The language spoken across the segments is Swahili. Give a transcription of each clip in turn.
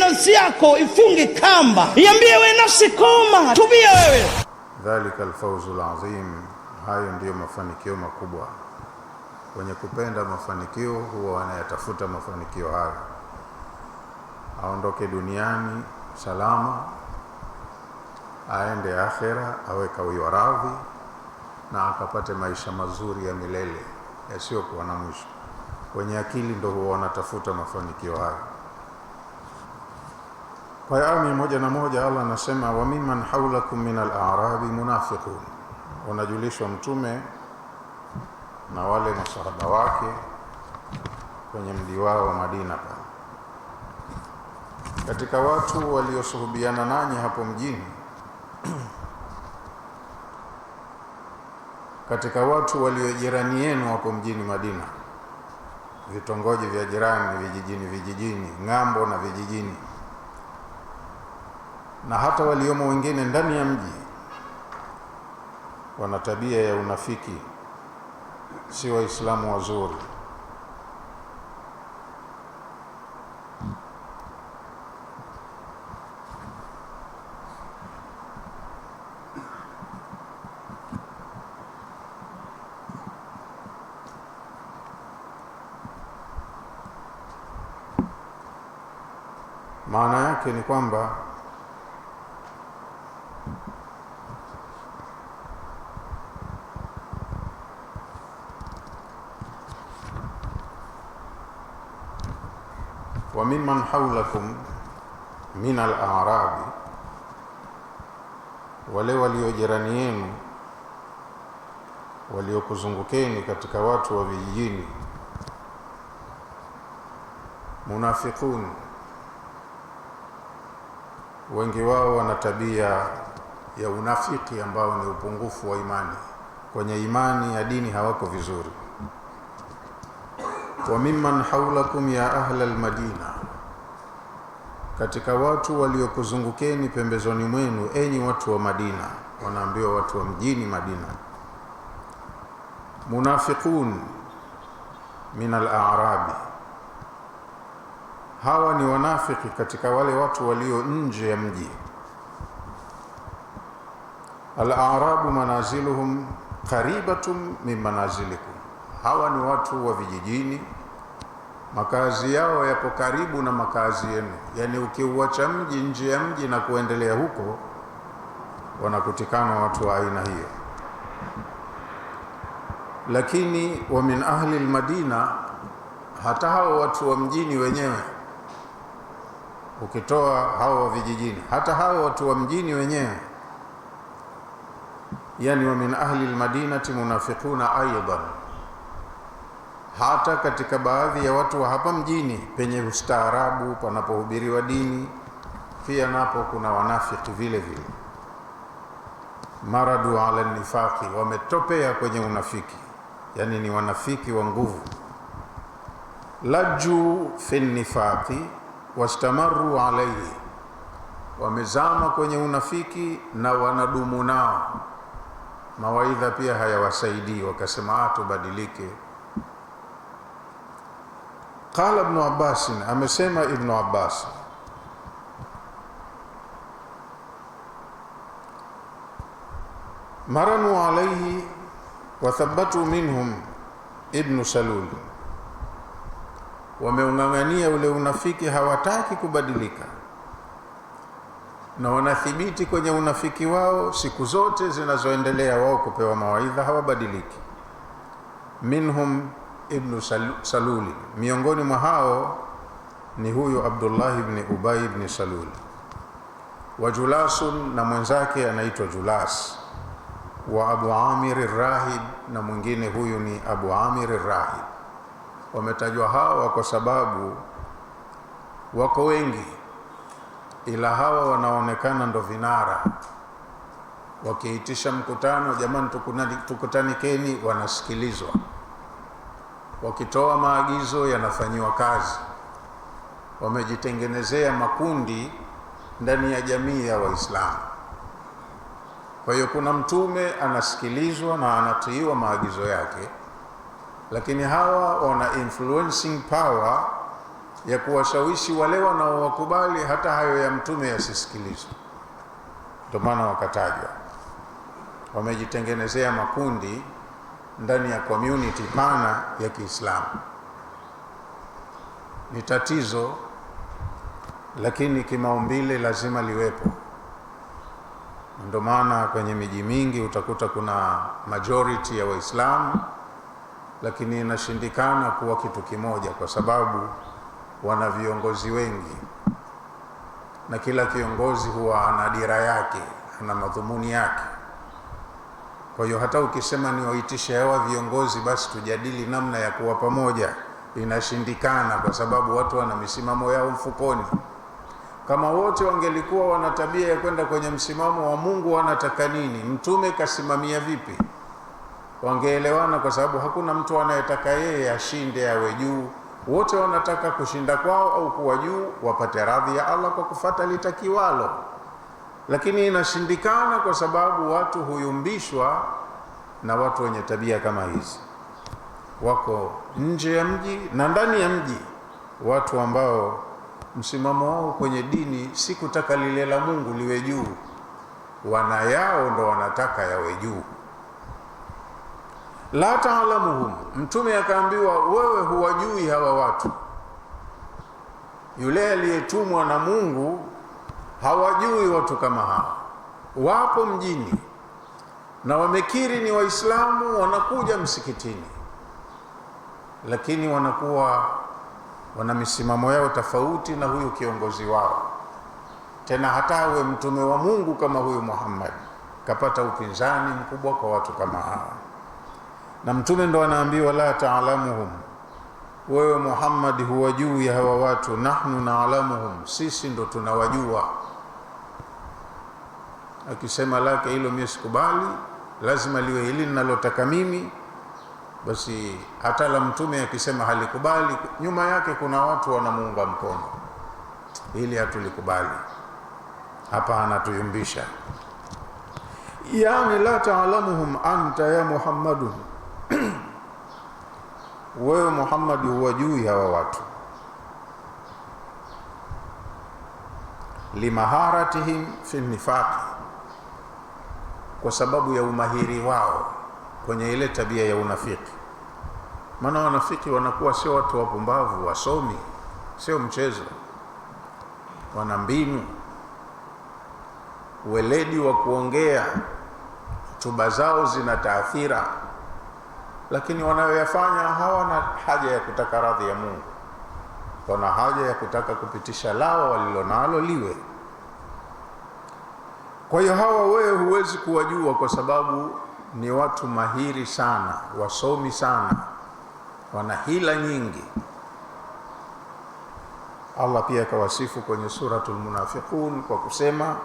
nafsi yako ifunge kamba, iambie we nafsi koma, tubia wewe. Dhalika alfawzul azim, hayo ndiyo mafanikio makubwa. Wenye kupenda mafanikio huwa wanayatafuta mafanikio hayo, aondoke duniani salama, aende akhera awe kawiwa radhi, na akapate maisha mazuri ya milele yasiyokuwa na mwisho. Wenye akili ndio huwa wanatafuta mafanikio hayo. Kwa aya 101 Allah anasema, wa mimman hawlakum min al-a'rabi munafiqun. Unajulishwa mtume na wale masahaba wake kwenye mji wao wa Madina pale, katika watu waliosuhubiana nanyi hapo mjini, katika watu waliojirani yenu hapo mjini Madina, vitongoji vya jirani, vijijini, ng'ambo na vijijini, na hata waliomo wengine ndani ya mji, wana tabia ya unafiki, si Waislamu wazuri. Maana yake ni kwamba wa mimman hawlakum min al-a'rabi, wale waliojirani yenu waliokuzungukeni katika watu wa vijijini, munafiqun, wengi wao wana tabia ya unafiki ambao ni upungufu wa imani. Kwenye imani ya dini hawako vizuri. Wa mimman hawlakum ya ahla al-Madina, katika watu waliokuzungukeni pembezoni mwenu, enyi watu wa Madina. Wanaambiwa watu wa mjini Madina. Munafiqun min al-a'rabi, hawa ni wanafiki katika wale watu walio nje ya mji. Al-a'rabu manaziluhum qaribatun min manazilikum, hawa ni watu wa vijijini, makazi yao yapo karibu na makazi yenu. Yani ukiuacha mji nje ya mji na kuendelea huko, wanakutikana watu wa aina hiyo. Lakini wa min ahli al-Madina, hata hao watu wa mjini wenyewe, ukitoa hao wa vijijini, hata hao watu wa mjini wenyewe, yani wa min ahli al-Madinati munafiquna aidan, hata katika baadhi ya watu wa hapa mjini penye ustaarabu, panapohubiriwa dini, pia napo kuna wanafiki vile vile. Maradu ala nifaqi, wametopea kwenye unafiki, yani ni wanafiki wa nguvu. Laju fi nifaqi wastamaru alayhi, wamezama kwenye unafiki na wanadumu nao. Mawaidha pia hayawasaidii, wakasema tubadilike. Qala Ibn Abbas, amesema Ibn Abbas, maranu alayhi wa thabbatu minhum Ibn Salul, wameungangania ule unafiki, hawataki kubadilika, na wanathibiti kwenye unafiki wao siku zote zinazoendelea wao kupewa mawaidha, hawabadiliki. Minhum Ibn Salul, miongoni mwa hao ni huyu Abdullah ibn Ubay ibn Salul. Wa Julasun, na mwenzake anaitwa Julas. Wa Abu Amir ar-Rahib, na mwingine huyu ni Abu Amir ar-Rahib. Wametajwa hawa kwa sababu wako wengi, ila hawa wanaonekana ndo vinara. Wakiitisha mkutano, jamani tukutanikeni, wanasikilizwa. Wakitoa maagizo, yanafanyiwa kazi. Wamejitengenezea makundi ndani ya jamii ya Waislamu. Kwa hiyo kuna mtume anasikilizwa na anatiiwa maagizo yake, lakini hawa wana influencing power ya kuwashawishi wale wanaowakubali hata hayo ya mtume yasisikilizwe. Ndio maana wakatajwa, wamejitengenezea makundi ndani ya community pana ya Kiislamu. Ni tatizo, lakini kimaumbile lazima liwepo. Ndio maana kwenye miji mingi utakuta kuna majority ya Waislamu, lakini inashindikana kuwa kitu kimoja, kwa sababu wana viongozi wengi, na kila kiongozi huwa ana dira yake, ana madhumuni yake. Kwa hiyo hata ukisema ni waitishe hawa viongozi basi tujadili namna ya kuwa pamoja, inashindikana, kwa sababu watu wana misimamo yao mfukoni. Kama wote wangelikuwa wana tabia ya kwenda kwenye msimamo wa Mungu wanataka nini, mtume kasimamia vipi, wangeelewana, kwa sababu hakuna mtu anayetaka yeye ashinde awe juu. Wote wanataka kushinda kwao au kuwa juu, wapate radhi ya Allah kwa kufuata litakiwalo. Lakini inashindikana kwa sababu watu huyumbishwa na watu wenye tabia kama hizi. Wako nje ya mji na ndani ya mji watu ambao msimamo wao kwenye dini si kutaka lile la Mungu liwe juu, wana yao ndo wanataka yawe juu. La taalamuhum, mtume akaambiwa wewe huwajui hawa watu. Yule aliyetumwa na Mungu hawajui watu kama hawa. Wapo mjini na wamekiri ni Waislamu, wanakuja msikitini, lakini wana misimamo yao tofauti na huyu kiongozi wao. Tena hata awe mtume wa Mungu kama huyu Muhammad kapata upinzani mkubwa kwa watu kama hawa. Na mtume ndo anaambiwa la taalamuhum, wewe Muhammad huwajui hawa watu, nahnu naalamuhum, sisi ndo tunawajua. Akisema lake hilo mimi sikubali, lazima liwe hili ninalotaka mimi, basi hata la mtume akisema halikubali, nyuma yake kuna watu wanamuunga mkono, hili hatulikubali, hapa anatuyumbisha. Yani la taalamuhum anta ya Muhammadun, wewe Muhammad huwajui hawa watu. Limaharatihim fi nifaqi, kwa sababu ya umahiri wao kwenye ile tabia ya unafiki. Maana wanafiki wanakuwa sio watu wapumbavu, wasomi, sio mchezo. Wana mbinu, weledi wa kuongea, hotuba zao zina taathira, lakini wanayoyafanya hawana haja ya kutaka radhi ya Mungu, wana haja ya kutaka kupitisha lao walilonalo liwe. Kwa hiyo hawa wewe huwezi kuwajua, kwa sababu ni watu mahiri sana, wasomi sana, wana hila nyingi. Allah pia akawasifu kwenye suratul Munafiqun kwa kusema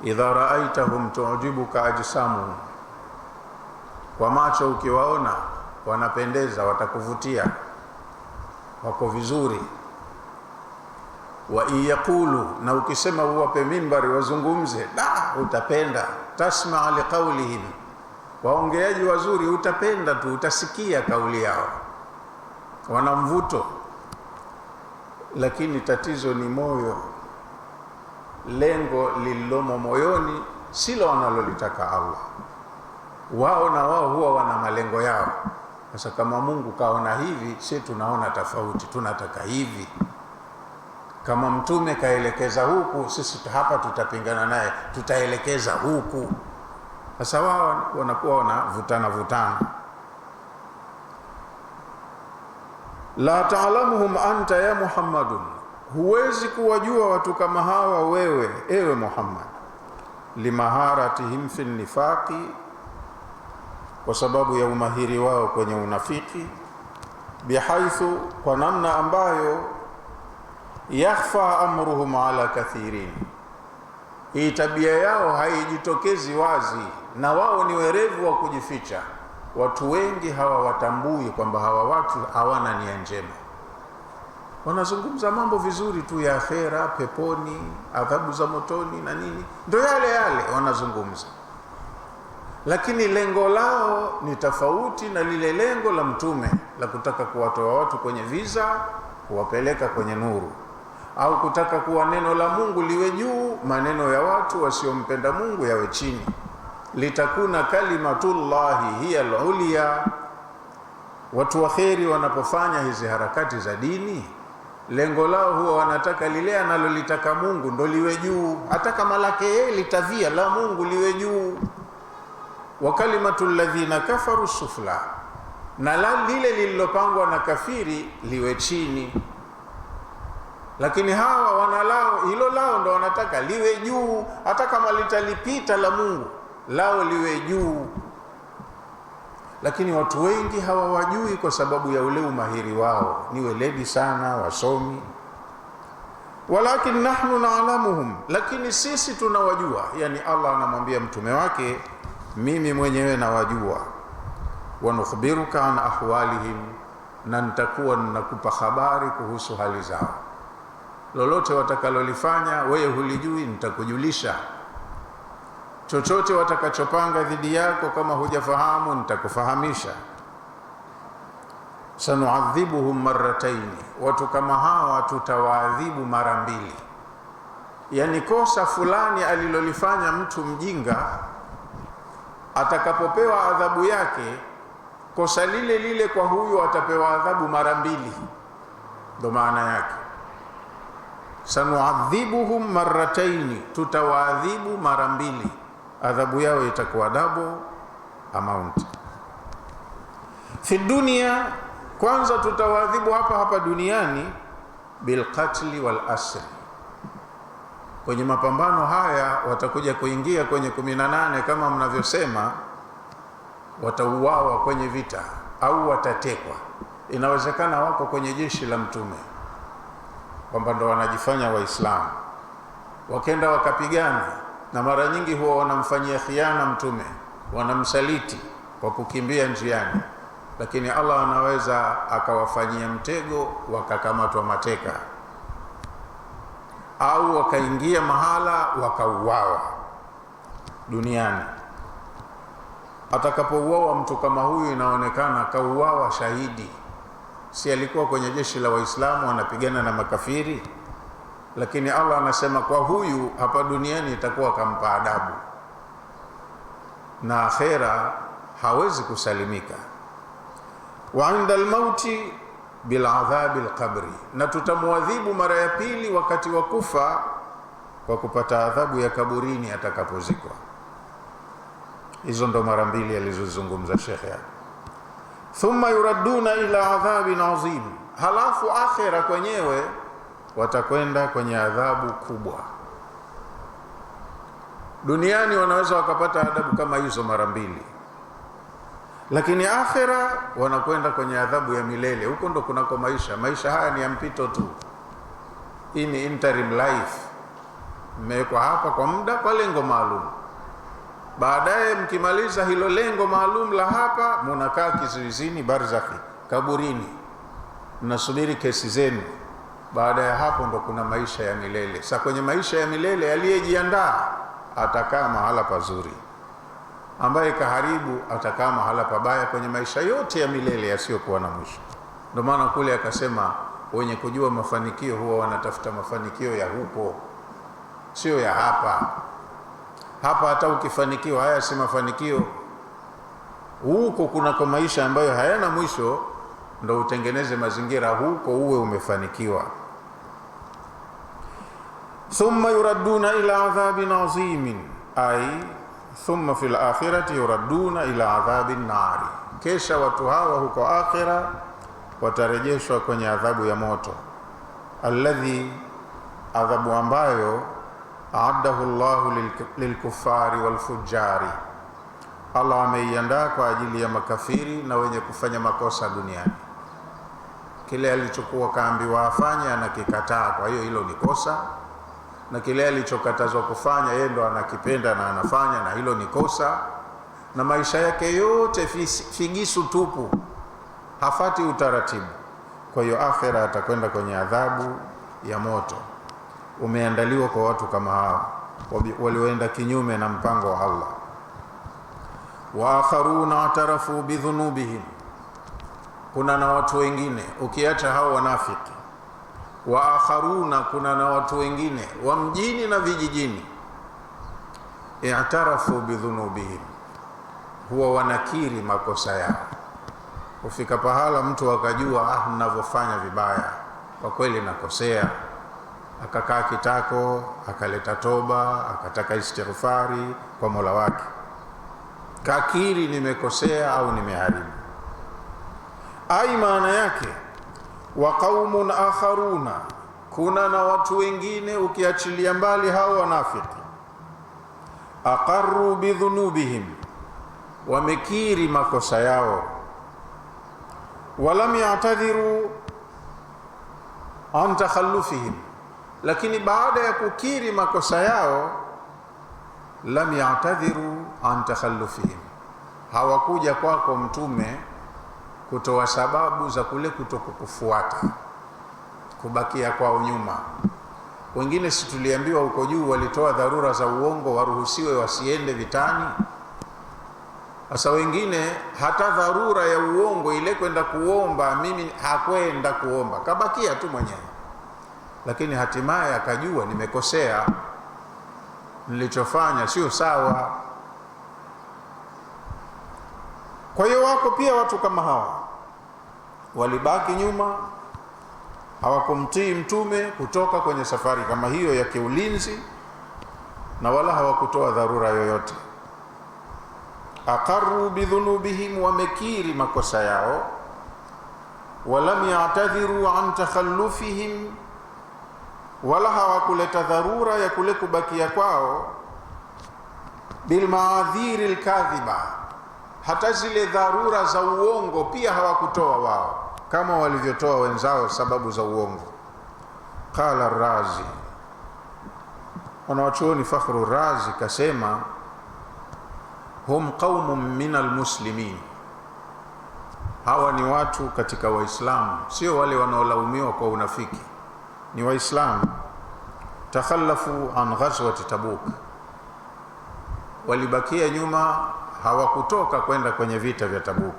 idha raaitahum tu'jibuka ajsamuhum, kwa macho ukiwaona wanapendeza, watakuvutia, wako vizuri. Wa iyaqulu, na ukisema uwape mimbari wazungumze, utapenda. Tasma liqaulihim, waongeaji wazuri utapenda tu, utasikia kauli yao, wana mvuto. Lakini tatizo ni moyo, lengo lililomo moyoni silo wanalolitaka Allah. Wao na wao huwa wana malengo yao. Sasa kama Mungu kaona hivi, sisi tunaona tofauti, tunataka hivi. Kama mtume kaelekeza huku, sisi hapa tutapingana naye, tutaelekeza huku. Sasa wao wanakuwa wanavutana. La taalamuhum anta ya Muhammadun, huwezi kuwajua watu kama hawa wewe ewe Muhammad. Limaharatihim fi nifaqi, kwa sababu ya umahiri wao kwenye unafiki. Bihaithu, kwa namna ambayo yakhfa amruhum ala kathirin, hii tabia yao haijitokezi wazi, na wao ni werevu wa kujificha. Watu wengi hawawatambui kwamba hawa watu hawana nia njema. Wanazungumza mambo vizuri tu ya akhera, peponi, adhabu za motoni na nini, ndio yale wanazungumza, lakini lengo lao ni tofauti na lile lengo la mtume la kutaka kuwatoa watu kwenye viza kuwapeleka kwenye nuru, au kutaka kuwa neno la Mungu liwe juu, maneno ya watu wasiompenda Mungu yawe chini. Litakuna kalimatullahi hiya al-ulya. Watu wa kheri wanapofanya hizi harakati za dini, lengo lao huwa wanataka lile analolitaka Mungu ndo liwe juu, hata kama lake yeye litavia, la Mungu liwe juu. Wa kalimatul ladhina kafaru sufla, na lile lililopangwa na kafiri liwe chini. Lakini hawa wanalao hilo lao ndo wanataka liwe juu, hata kama litalipita la Mungu, lao liwe juu. Lakini watu wengi hawawajui kwa sababu ya ule umahiri wao, ni weledi sana, wasomi. Walakin nahnu na'lamuhum, lakini sisi tunawajua. Yani Allah anamwambia mtume wake, mimi mwenyewe nawajua. Wa nukhbiruka an ahwalihim, na nitakuwa ninakupa habari kuhusu hali zao. Lolote watakalolifanya wewe hulijui, nitakujulisha. Chochote watakachopanga dhidi yako kama hujafahamu, nitakufahamisha. Sanuadhibuhum marratayn, watu kama hawa tutawaadhibu mara mbili. Yani kosa fulani alilolifanya mtu mjinga, atakapopewa adhabu yake, kosa lile lile kwa huyo atapewa adhabu mara mbili. Ndo maana yake sanuadhibuhum marratayn, tutawaadhibu mara mbili. Adhabu yao itakuwa double amount. Fi dunia, kwanza tutawaadhibu hapa duniani bilqatli wal asri. Kwenye mapambano haya watakuja kuingia kwenye 18 kama mnavyosema, watauawa kwenye vita au watatekwa. Inawezekana wako kwenye jeshi la mtume, kwamba ndo wanajifanya Waislamu, wakenda wakapigana, na mara nyingi huwa wanamfanyia khiana mtume, wanamsaliti kwa kukimbia njiani. Lakini Allah anaweza akawafanyia mtego, wakakamatwa mateka, au wakaingia mahala wakauawa duniani. Atakapouawa mtu kama huyu, inaonekana kauawa shahidi, si alikuwa kwenye jeshi la Waislamu anapigana na makafiri. Lakini Allah anasema kwa huyu hapa duniani itakuwa kampa adabu, na akhera hawezi kusalimika. Wa inda almauti biladhabi alqabri, na tutamuadhibu mara ya pili wakati wa kufa kwa kupata adhabu ya kaburini atakapozikwa. Hizo ndo mara mbili alizozungumza Sheikh yake. Thumma yuradduna ila adhabin azim, halafu akhera kwenyewe watakwenda kwenye adhabu kubwa. Duniani wanaweza wakapata adhabu kama hizo mara mbili, lakini akhera wanakwenda kwenye adhabu ya milele. Huko ndo kunako maisha haya ni ya mpito tu. Hii ni interim life, mmewekwa hapa kwa muda, kwa lengo maalum. Baadaye mkimaliza hilo lengo maalum la hapa, munakaa kizuizini, barzakhi, kaburini, mnasubiri kesi zenu. Baada ya hapo ndo kuna maisha ya milele. Sasa kwenye maisha ya milele, aliyejiandaa atakaa mahala pazuri, ambaye kaharibu atakaa mahala pabaya kwenye maisha yote ya milele yasiyokuwa na mwisho. Ndio maana kule akasema wenye kujua mafanikio huwa wanatafuta mafanikio ya huko, sio ya hapa. Hapa hata ukifanikiwa, haya si mafanikio. Huko kunako maisha ambayo hayana mwisho, ndo utengeneze mazingira huko uwe umefanikiwa. Thumma yuradduna ila adhabin azimin, ay thumma fil akhirati yuradduna ila adhabin nari, kesha watu hawa huko akhira watarejeshwa kwenye adhabu ya moto. Alladhi, adhabu ambayo aaddahu Allahu lilkuffari walfujari, Allah ameiandaa kwa ajili ya makafiri na wenye kufanya makosa duniani. Kile alichokuwa kaambiwa afanye anakikataa, kwa hiyo hilo ni kosa. Na kile alichokatazwa kufanya yeye ndo anakipenda na anafanya, na hilo ni kosa. Na maisha yake yote figisu tupu, hafati utaratibu. Kwa hiyo akhera atakwenda kwenye adhabu ya moto. Umeandaliwa kwa watu kama hao walioenda kinyume na mpango wa Allah. Wa akharuna atarafu bidhunubihim, kuna na watu wengine ukiacha hao wanafiki wa akharuna, kuna na watu wengine wa mjini na vijijini, i'tarafu bidhunubihim, huwa wanakiri makosa yao. Kufika pahala mtu akajua, ninavyofanya vibaya, kwa kweli nakosea, akakaa kitako, akaleta toba, akataka istighfari kwa Mola wake, kakiri nimekosea au nimeharibu. Ai, maana yake wa qaumun akharuna, kuna na watu wengine ukiachilia mbali hao wanafiki, aqarru bidhunubihim, wamekiri makosa yao, walam ya'tadhiru an takhallufihim, lakini baada ya kukiri makosa yao, lam ya'tadhiru an takhallufihim, hawakuja kwako Mtume kutoa sababu za kule kutokukufuata, kubakia kwao nyuma. Wengine si tuliambiwa huko juu walitoa dharura za uongo waruhusiwe wasiende vitani? Sasa wengine hata dharura ya uongo ile kwenda kuomba, mimi hakwenda kuomba, kabakia tu mwenyewe, lakini hatimaye akajua nimekosea, nilichofanya sio sawa. Kwa hiyo wako pia watu kama hawa walibaki nyuma, hawakumtii Mtume kutoka kwenye safari kama hiyo ya kiulinzi, na wala hawakutoa dharura yoyote. Aqarru bidhunubihim, wamekiri makosa yao, walam ya'tadhiru an takhallufihim, wala hawakuleta dharura ya kule kubakia kwao, bilmaadhiri alkadhiba, hata zile dharura za uongo pia hawakutoa wao kama walivyotoa wenzao sababu za uongo. Qala Razi, wanawachuoni Fakhru Razi kasema, hum qaumun min almuslimin, hawa ni watu katika Waislamu, sio wale wanaolaumiwa kwa unafiki, ni Waislamu. Takhallafu an ghazwati Tabuk, walibakia nyuma, hawakutoka kwenda kwenye vita vya Tabuk,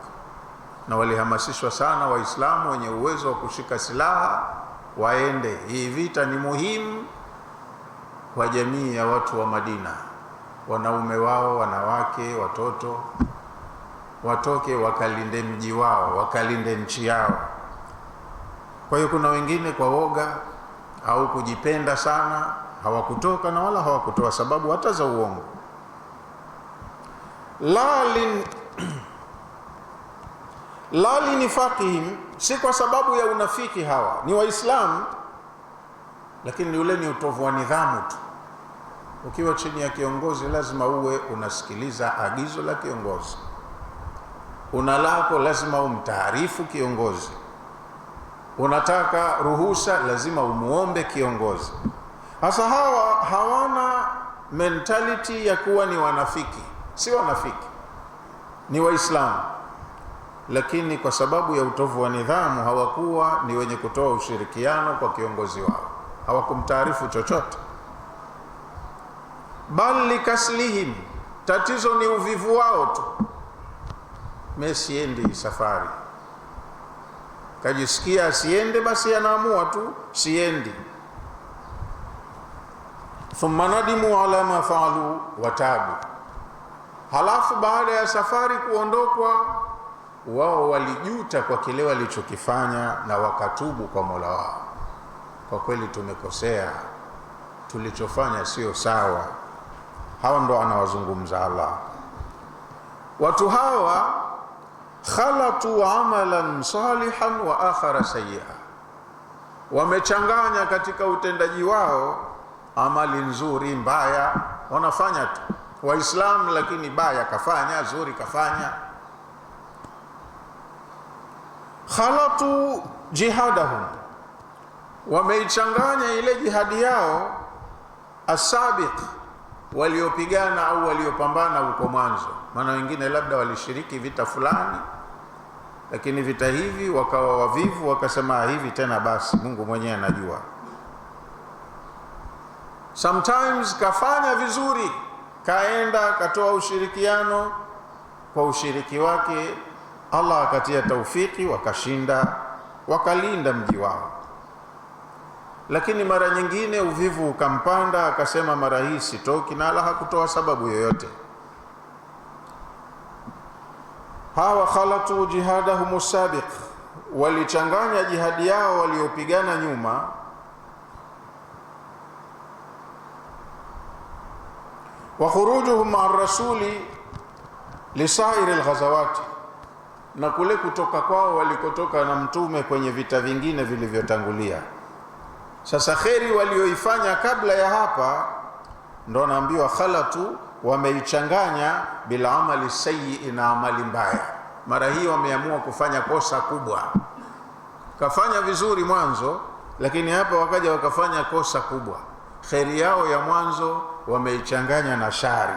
na walihamasishwa sana Waislamu wenye uwezo wa kushika silaha waende. Hii vita ni muhimu kwa jamii ya watu wa Madina, wanaume wao, wanawake, watoto, watoke wakalinde mji wao, wakalinde nchi yao. Kwa hiyo kuna wengine kwa woga au kujipenda sana hawakutoka, na wala hawakutoa sababu hata za uongo. La linifaqihim, si kwa sababu ya unafiki. Hawa ni Waislamu, lakini ule ni utovu wa nidhamu tu. Ukiwa chini ya kiongozi lazima uwe unasikiliza agizo la kiongozi, una lako lazima umtaarifu kiongozi, unataka ruhusa lazima umuombe kiongozi. Hasa hawa hawana mentality ya kuwa ni wanafiki, si wanafiki, ni Waislamu, lakini kwa sababu ya utovu wa nidhamu hawakuwa ni wenye kutoa ushirikiano kwa kiongozi wao, hawakumtaarifu chochote. Bal likaslihim, tatizo ni uvivu wao tu. Mimi siendi safari, kajisikia asiende, basi anaamua tu siendi. Thumma nadimu ala ma faalu watabu, halafu baada ya safari kuondokwa, wao walijuta kwa kile walichokifanya na wakatubu kwa Mola wao, kwa kweli tumekosea, tulichofanya sio sawa. Hawa ndo anawazungumza Allah. Watu hawa khalatu amalan salihan wa akhara sayyi'a, wamechanganya katika utendaji wao amali nzuri mbaya, wanafanya tu Waislamu, lakini baya kafanya, zuri kafanya. Khalatu jihadahum, wameichanganya ile jihadi yao asabiq, waliopigana au waliopambana huko mwanzo. Maana wengine labda walishiriki vita fulani, lakini vita hivi wakawa wavivu, wakasema hivi tena basi, Mungu mwenyewe anajua. Sometimes kafanya vizuri, kaenda katoa ushirikiano, kwa ushiriki wake Allah akatia taufiki, wakashinda, wakalinda mji wao. lakini mara nyingine uvivu ukampanda, akasema mara hii sitoki, na ala hakutoa sababu yoyote. Hawa khalatu jihadahum sabiq, walichanganya jihadi yao waliopigana nyuma, wa khurujuhum ma'a rasuli lisairi alghazawati, na kule kutoka kwao walikotoka na mtume kwenye vita vingine vilivyotangulia. Sasa kheri walioifanya kabla ya hapa ndo naambiwa khalatu, wameichanganya bila amali sayyi, na amali mbaya. Mara hii wameamua kufanya kosa kubwa. Kafanya vizuri mwanzo, lakini hapa wakaja wakafanya kosa kubwa. Kheri yao ya mwanzo wameichanganya na shari.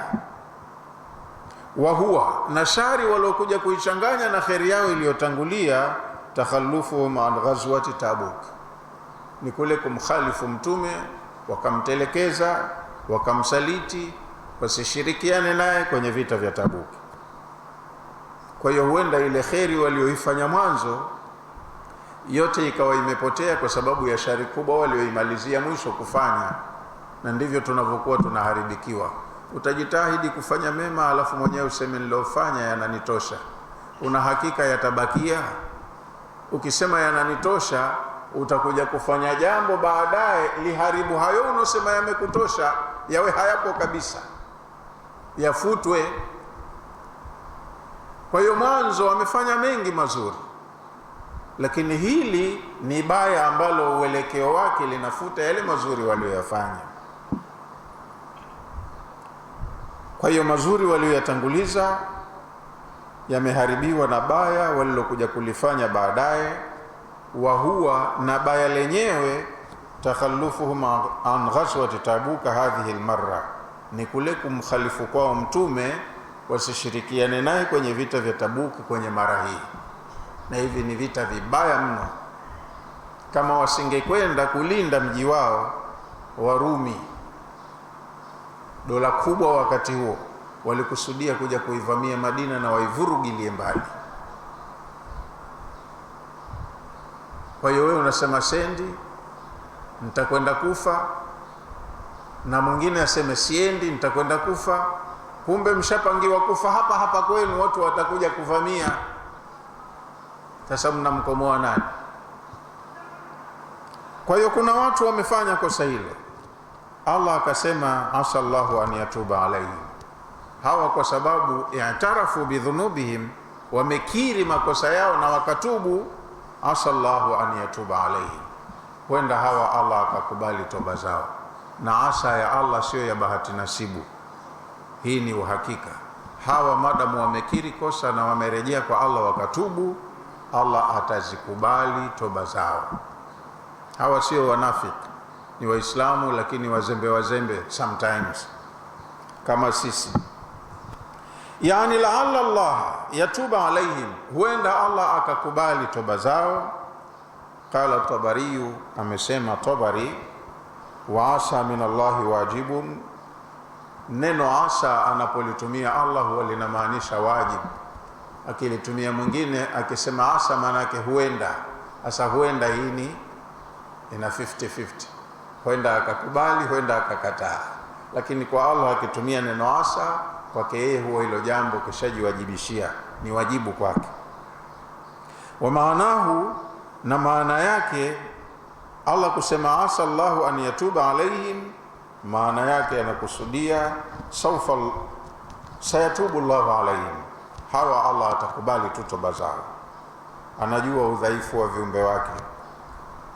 Wahuwa, na shari waliokuja kuichanganya na kheri yao iliyotangulia, takhallufuhum an ghazwati Tabuk, ni kule kumkhalifu mtume, wakamtelekeza, wakamsaliti, wasishirikiane naye kwenye vita vya Tabuk. Kwa hiyo huenda ile kheri walioifanya mwanzo yote ikawa imepotea kwa sababu ya shari kubwa walioimalizia mwisho kufanya. Na ndivyo tunavyokuwa tunaharibikiwa. Utajitahidi kufanya mema, alafu mwenyewe useme nilofanya yananitosha. Una hakika yatabakia? Ukisema yananitosha, utakuja kufanya jambo baadaye liharibu hayo unosema yamekutosha, yawe hayapo kabisa, yafutwe. Kwa hiyo mwanzo wamefanya mengi mazuri, lakini hili ni baya ambalo uelekeo wake linafuta yale mazuri walioyafanya. Kwa hiyo mazuri walioyatanguliza yameharibiwa na baya walilokuja kulifanya baadaye. Wa huwa, na baya lenyewe, takhallufuhum an ghazwati Tabuka hadhihi almarra, ni kule kumkhalifu kwao mtume, wasishirikiane naye kwenye vita vya Tabuki kwenye mara hii. Na hivi ni vita vibaya mno. Kama wasingekwenda kulinda mji wao, Warumi, dola kubwa wakati huo, walikusudia kuja kuivamia Madina na waivurugilie mbali. Kwa hiyo wewe unasema sendi, nitakwenda kufa, na mwingine aseme siendi, nitakwenda kufa. Kumbe mshapangiwa kufa hapa hapa kwenu, watu watakuja kuvamia. Sasa mnamkomoa nani? Kwa hiyo kuna watu wamefanya kosa hilo. Allah akasema asallahu an yatuba alayhim, hawa kwa sababu i'tarafu bidhunubihim, wamekiri makosa yao na wakatubu, asallahu an yatuba alayhim, kwenda hawa Allah akakubali toba zao. Na asa ya Allah sio ya bahati nasibu, hii ni uhakika. Hawa madamu wamekiri kosa na wamerejea kwa Allah wakatubu, Allah atazikubali toba zao. Hawa sio wanafiki, ni Waislamu lakini wazembe sometimes kama sisi. Yani la'alla Allah yatuba alaihim, huenda Allah akakubali toba zao. Qala Tabari, amesema Tabari, wa asa min Allahi wajibun. Neno asa anapolitumia Allah huwa linamaanisha wajib. Akilitumia mwingine akisema asa, maana yake huenda. Asa huenda hii ni ina 50-50, huenda akakubali, huenda akakataa. Lakini kwa Allah akitumia neno asa, kwake yeye huwa hilo jambo kishajiwajibishia, ni wajibu kwake. Wa maanahu, na maana yake Allah kusema asa Allahu an yatuba alaihim, maana yake anakusudia sayatubu Allahu alaihim, hawa Allah atakubali tu toba zao. Anajua udhaifu wa viumbe wake,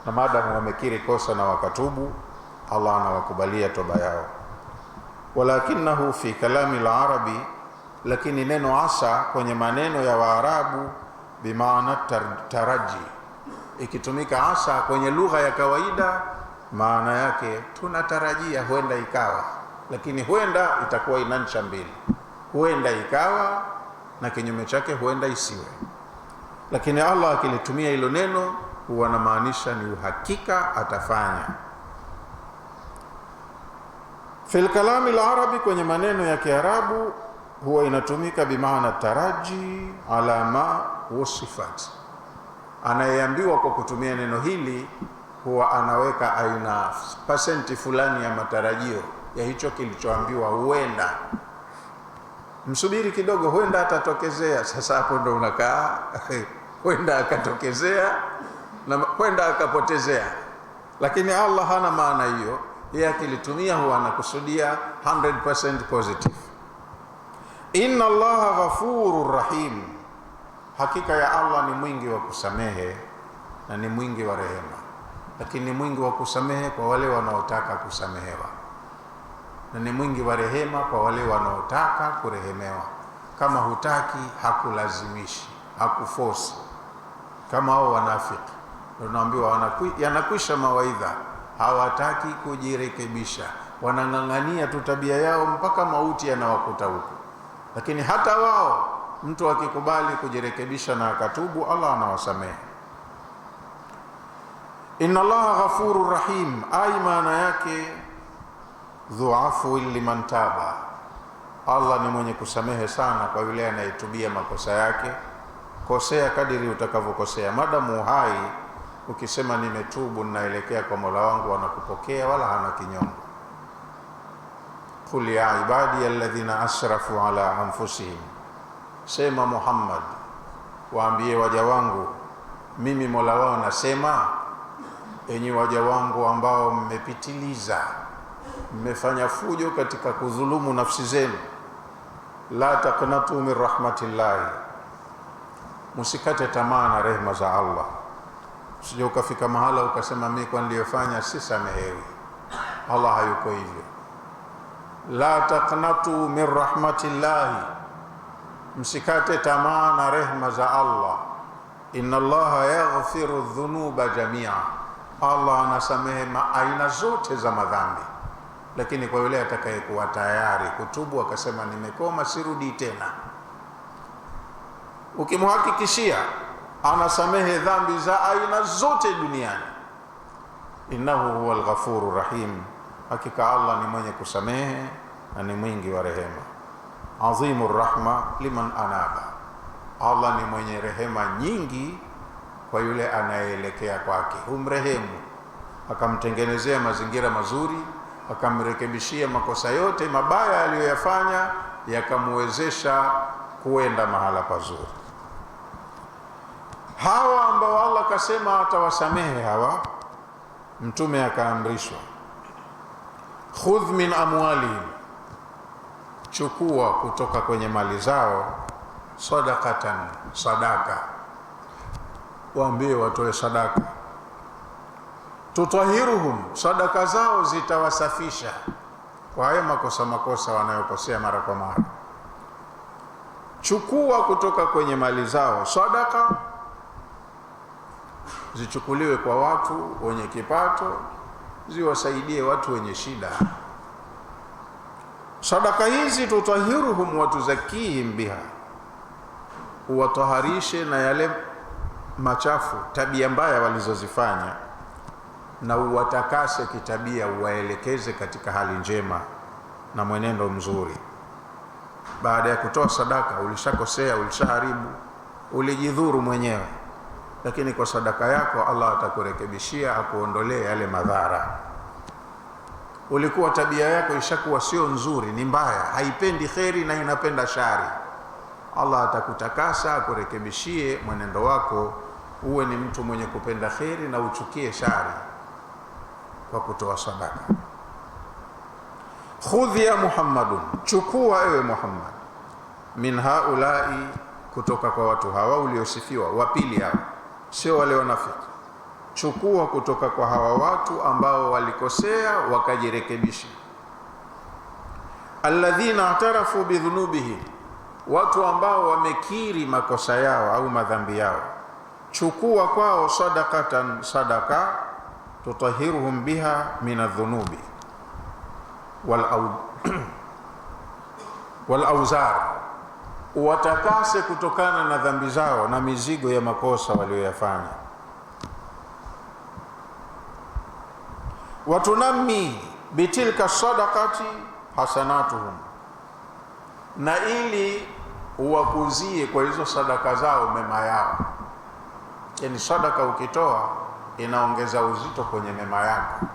na maadamu wamekiri kosa na wakatubu, Allah anawakubalia toba yao. Walakinahu fi kalami al-arabi, lakini neno asa kwenye maneno ya Waarabu bimaana taraji. Ikitumika asa kwenye lugha ya kawaida, maana yake tunatarajia, huenda ikawa. Lakini huenda itakuwa ina ncha mbili, huenda ikawa na kinyume chake huenda isiwe. Lakini Allah akilitumia hilo neno huwa anamaanisha ni uhakika atafanya. Fil kalami al-arabi, kwenye maneno ya Kiarabu huwa inatumika bimaana taraji ala ma wasifat. Anayeambiwa kwa kutumia neno hili huwa anaweka aina pasenti fulani ya matarajio ya hicho kilichoambiwa huenda. Msubiri kidogo, huenda atatokezea. Sasa hapo ndo unakaa huenda akatokezea na huenda akapotezea. Lakini Allah hana maana hiyo. Yeye akilitumia huwa anakusudia 100% positive. Inna Allaha ghafurur rahim, hakika ya Allah ni mwingi wa kusamehe na ni mwingi wa rehema. Lakini ni mwingi wa kusamehe kwa wale wanaotaka kusamehewa, na ni mwingi wa rehema kwa wale wanaotaka kurehemewa. Kama hutaki hakulazimishi, hakuforce. Kama hao wanafiki tunaambiwa yanakwisha mawaidha, hawataki kujirekebisha, wanang'ang'ania tu tabia yao mpaka mauti yanawakuta huko. Lakini hata wao mtu akikubali kujirekebisha na akatubu, Allah anawasamehe. Inna Allaha ghafurur rahim, ai maana yake dhuafu liman taba, Allah ni mwenye kusamehe sana kwa yule anayetubia makosa yake. Kosea kadiri utakavyokosea, madamu uhai, ukisema nimetubu ninaelekea kwa Mola wangu, anakupokea wala hana kinyongo. Qul ya ibadi alladhina asrafu ala anfusihim, sema Muhammad, waambie waja wangu mimi Mola wao nasema, enyi waja wangu ambao mmepitiliza, mmefanya fujo katika kudhulumu nafsi zenu, la taqnatu min rahmatillahi, musikate tamaa na rehema za Allah. Usije ukafika mahala ukasema mimi kwa niliyofanya si samehewi. Allah hayuko hivyo. La taqnatu min rahmatillahi, msikate tamaa na rehema za Allah. Inna Allaha yaghfiru dhunuba jamia, Allah anasamehe aina zote za madhambi. Lakini kwa yule atakayekuwa tayari kutubu akasema nimekoma sirudi tena, ukimhakikishia anasamehe dhambi za aina zote duniani. Innahu huwal ghafurur rahim, hakika Allah ni mwenye kusamehe na ni mwingi wa rehema. Azimur rahma liman anaba, Allah ni mwenye rehema nyingi kwa yule anayeelekea kwake. Humrehemu, akamtengenezea mazingira mazuri, akamrekebishia makosa yote mabaya aliyoyafanya, yakamwezesha kuenda mahala pazuri. Hawa ambao Allah kasema atawasamehe hawa, Mtume akaamrishwa khudh min amwalihim, chukua kutoka kwenye mali zao, sadaqatan, sadaka. Waambie watoe sadaka. Tutahiruhum, sadaka zao zitawasafisha kwa haya makosa wanayokosea mara kwa mara. Chukua kutoka kwenye mali zao sadaka, zichukuliwe kwa watu wenye kipato, ziwasaidie watu wenye shida. Sadaka hizi tutahiruhum wa tuzakihim biha, uwataharishe na yale machafu, tabia mbaya walizozifanya, na uwatakase kitabia, uwaelekeze katika hali njema na mwenendo mzuri. Baada ya kutoa sadaka, ulishakosea, ulishaharibu, ulijidhuru mwenyewe, lakini kwa sadaka yako Allah atakurekebishia, akuondolee yale madhara. Ulikuwa tabia yako ishakuwa sio nzuri, ni mbaya, haipendi kheri na inapenda shari. Allah atakutakasa, akurekebishie mwenendo wako, uwe ni mtu mwenye kupenda kheri na uchukie shari kwa kutoa sadaka. Khudhi ya Muhammadun, chukua ewe Muhammad, min haulai, kutoka kwa watu hawa uliosifiwa, wa pili hao, sio wale wanafiki. Chukua kutoka kwa hawa watu ambao walikosea wakajirekebisha. Alladhina atarafu bidhunubihim, watu ambao wamekiri makosa yao au madhambi yao. Chukua kwao sadaqatan, sadaka, tutahiruhum biha min adh-dhunubi wal awzar, watakase kutokana na dhambi zao na mizigo ya makosa walioyafanya. Watunammi bitilka sadaqati hasanatuhum, na ili uwakuzie kwa hizo sadaka zao mema yao. Yani sadaka ukitoa inaongeza uzito kwenye mema yako.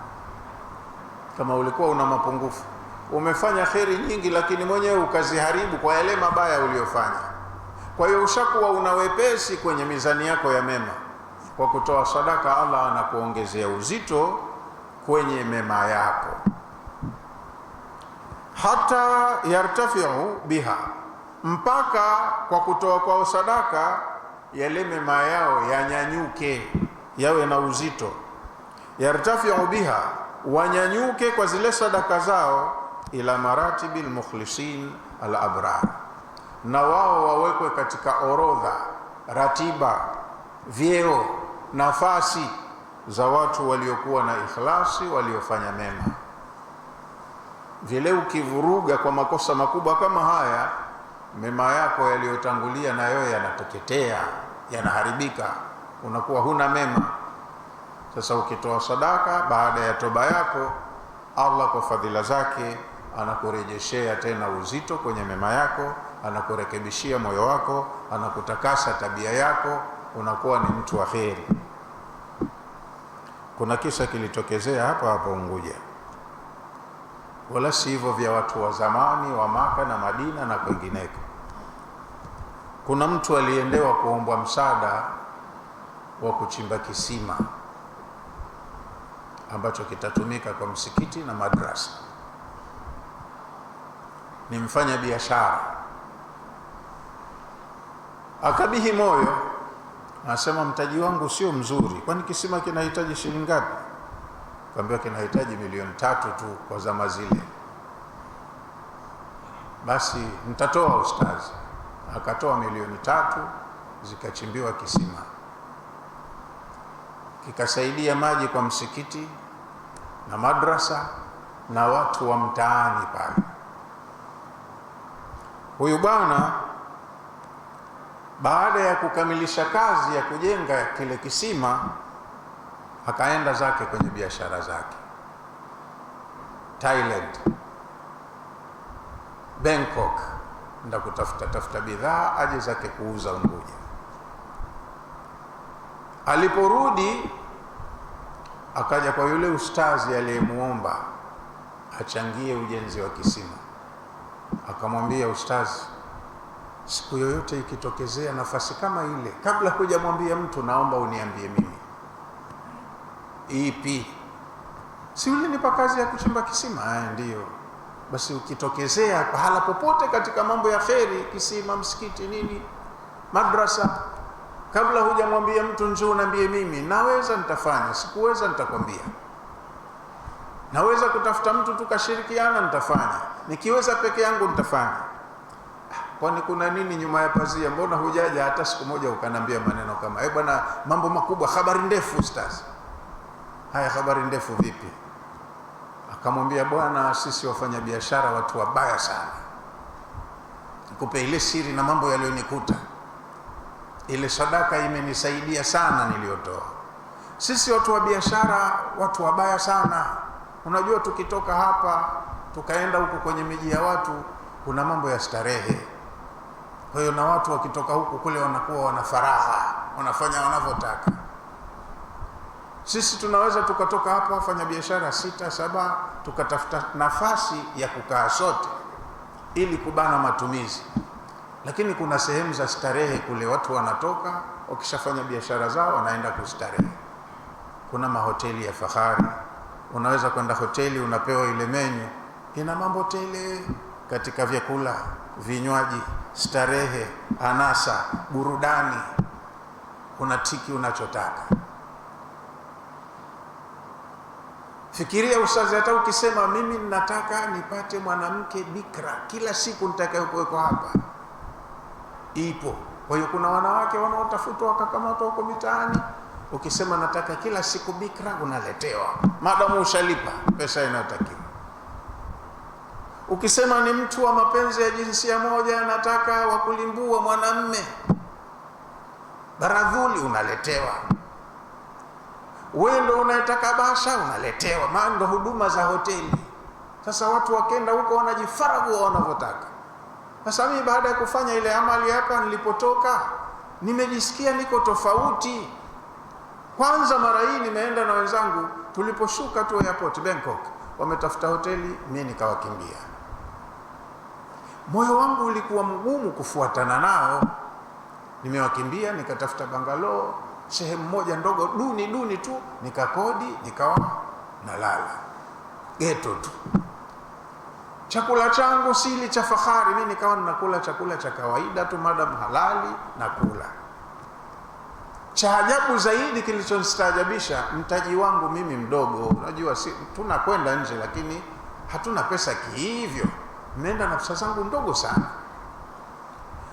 Kama ulikuwa una mapungufu, umefanya kheri nyingi, lakini mwenyewe ukaziharibu kwa yale mabaya uliyofanya. Kwa hiyo ushakuwa una wepesi kwenye mizani yako ya mema. Kwa kutoa sadaka, Allah anakuongezea uzito kwenye mema yako, hata yartafiu biha, mpaka kwa kutoa kwao sadaka yale mema yao yanyanyuke, yawe na uzito. Yartafiu biha, wanyanyuke kwa zile sadaka zao, ila maratibil mukhlisin al abrar, na wao wawekwe katika orodha, ratiba, vyeo, nafasi za watu waliokuwa na ikhlasi, waliofanya mema. Vile ukivuruga kwa makosa makubwa kama haya, mema yako yaliyotangulia na yeye yanateketea, yanaharibika, unakuwa huna mema. Sasa ukitoa sadaka baada ya toba yako, Allah kwa fadhila zake anakurejeshea tena uzito kwenye mema yako, anakurekebishia moyo wako, anakutakasa tabia yako, unakuwa ni mtu wa kheri. Kuna kisa kilitokezea hapa Unguja, wala si hivyo vya watu wa zamani wa Maka na Madina na kwingineko. Kuna mtu aliendewa kuombwa msaada wa kuchimba kisima ambacho kitatumika kwa msikiti na madrasa. Ni mfanya biashara, akabihi moyo, anasema mtaji wangu sio mzuri. Kwani kisima kinahitaji shilingi ngapi? Kaambiwa kinahitaji milioni 3 tu kwa zama zile. Basi mtatoa ustazi. Akatoa milioni 3, zikachimbiwa kisima, kikasaidia maji kwa msikiti na madrasa na watu wa mtaani pale. Huyu bwana baada ya kukamilisha kazi ya kujenga kile kisima, akaenda zake kwenye biashara zake Thailand, Bangkok, nda kutafuta bidhaa aje zake kuuza Unguja. Aliporudi akaja kwa yule ustazi aliyemuomba achangie ujenzi wa kisima. Akamwambia, ustazi, siku yoyote ikitokezea nafasi kama ile, kabla hujamwambia mtu, naomba uniambie mimi. Ipi? Si ulinipa kazi ya kuchimba kisima? Ndio. Basi ukitokezea pahala popote katika mambo ya kheri, kisima, msikiti, nini, madrasa, kabla hujamwambia mtu, njoo niambie mimi. Naweza nitafanya, sikuweza nitakwambia. Naweza kutafuta mtu tukashirikiana, nitafanya. Nikiweza peke yangu nitafanya. Kwani kuna nini nyuma ya pazia? Mbona hujaja hata siku moja ukanambia maneno kama bwana, mambo makubwa, habari ndefu ustaz. Haya, habari ndefu vipi? Akamwambia, bwana, sisi wafanya biashara watu wabaya sana. Nikupe ile siri na mambo yaliyonikuta. Ile sadaka imenisaidia sana niliyotoa. Sisi watu wa biashara watu wabaya sana. Unajua, tukitoka hapa tukaenda huko kwenye miji ya watu, kuna mambo ya starehe. Kwa hiyo na watu wakitoka huko kule wanakuwa wana faraha, wanafanya wanavyotaka. Sisi tunaweza tukatoka hapa wafanya biashara 6, 7, tukatafuta nafasi ya kukaa sote ili kubana matumizi. Lakini kuna sehemu za starehe kule, watu wanatoka wakishafanya biashara zao wanaenda kustarehe. Kuna mahoteli ya fahari, unaweza kwenda hoteli unapewa ile menyu, ina mambo tele katika vyakula, vinywaji, starehe, anasa, burudani, unatiki unachotaka. Fikiria ustazi, hata ukisema mimi nataka nipate mwanamke bikra kila siku nitakayekuwekwa hapa, ipo. Kwa hiyo kuna wanawake wanaotafutwa wakakamatwa huko mitaani. Ukisema nataka kila siku bikra, unaletewa madamu ushalipa pesa inayotakiwa. Ukisema ni mtu wa mapenzi ya jinsia moja, nataka wakulimbua mwanamme, baradhuli, unaletewa. Wewe ndio unataka basha, unaletewa. Maana ndio huduma za hoteli. Sasa watu wakenda huko wanajifaragu wanavyotaka. Sasa mimi baada ya kufanya ile amali hapa nilipotoka, nimejisikia niko tofauti. Kwanza mara hii nimeenda na wenzangu, tuliposhuka tu airport Bangkok, wametafuta hoteli, mimi nikawakimbia. Moyo wangu ulikuwa mgumu kufuatana nao. Nimewakimbia, nikatafuta bangalo sehemu moja ndogo duni tu, nikakodi, nikawa nalala geto tu. Chakula changu sili cha fahari, mimi nikawa ninakula chakula cha kawaida tu, madam halali na kula. Cha ajabu zaidi kilichonistaajabisha, mtaji wangu mimi mdogo, unajua tunakwenda nje lakini hatuna pesa kihivyo, nimeenda na pesa zangu ndogo sana.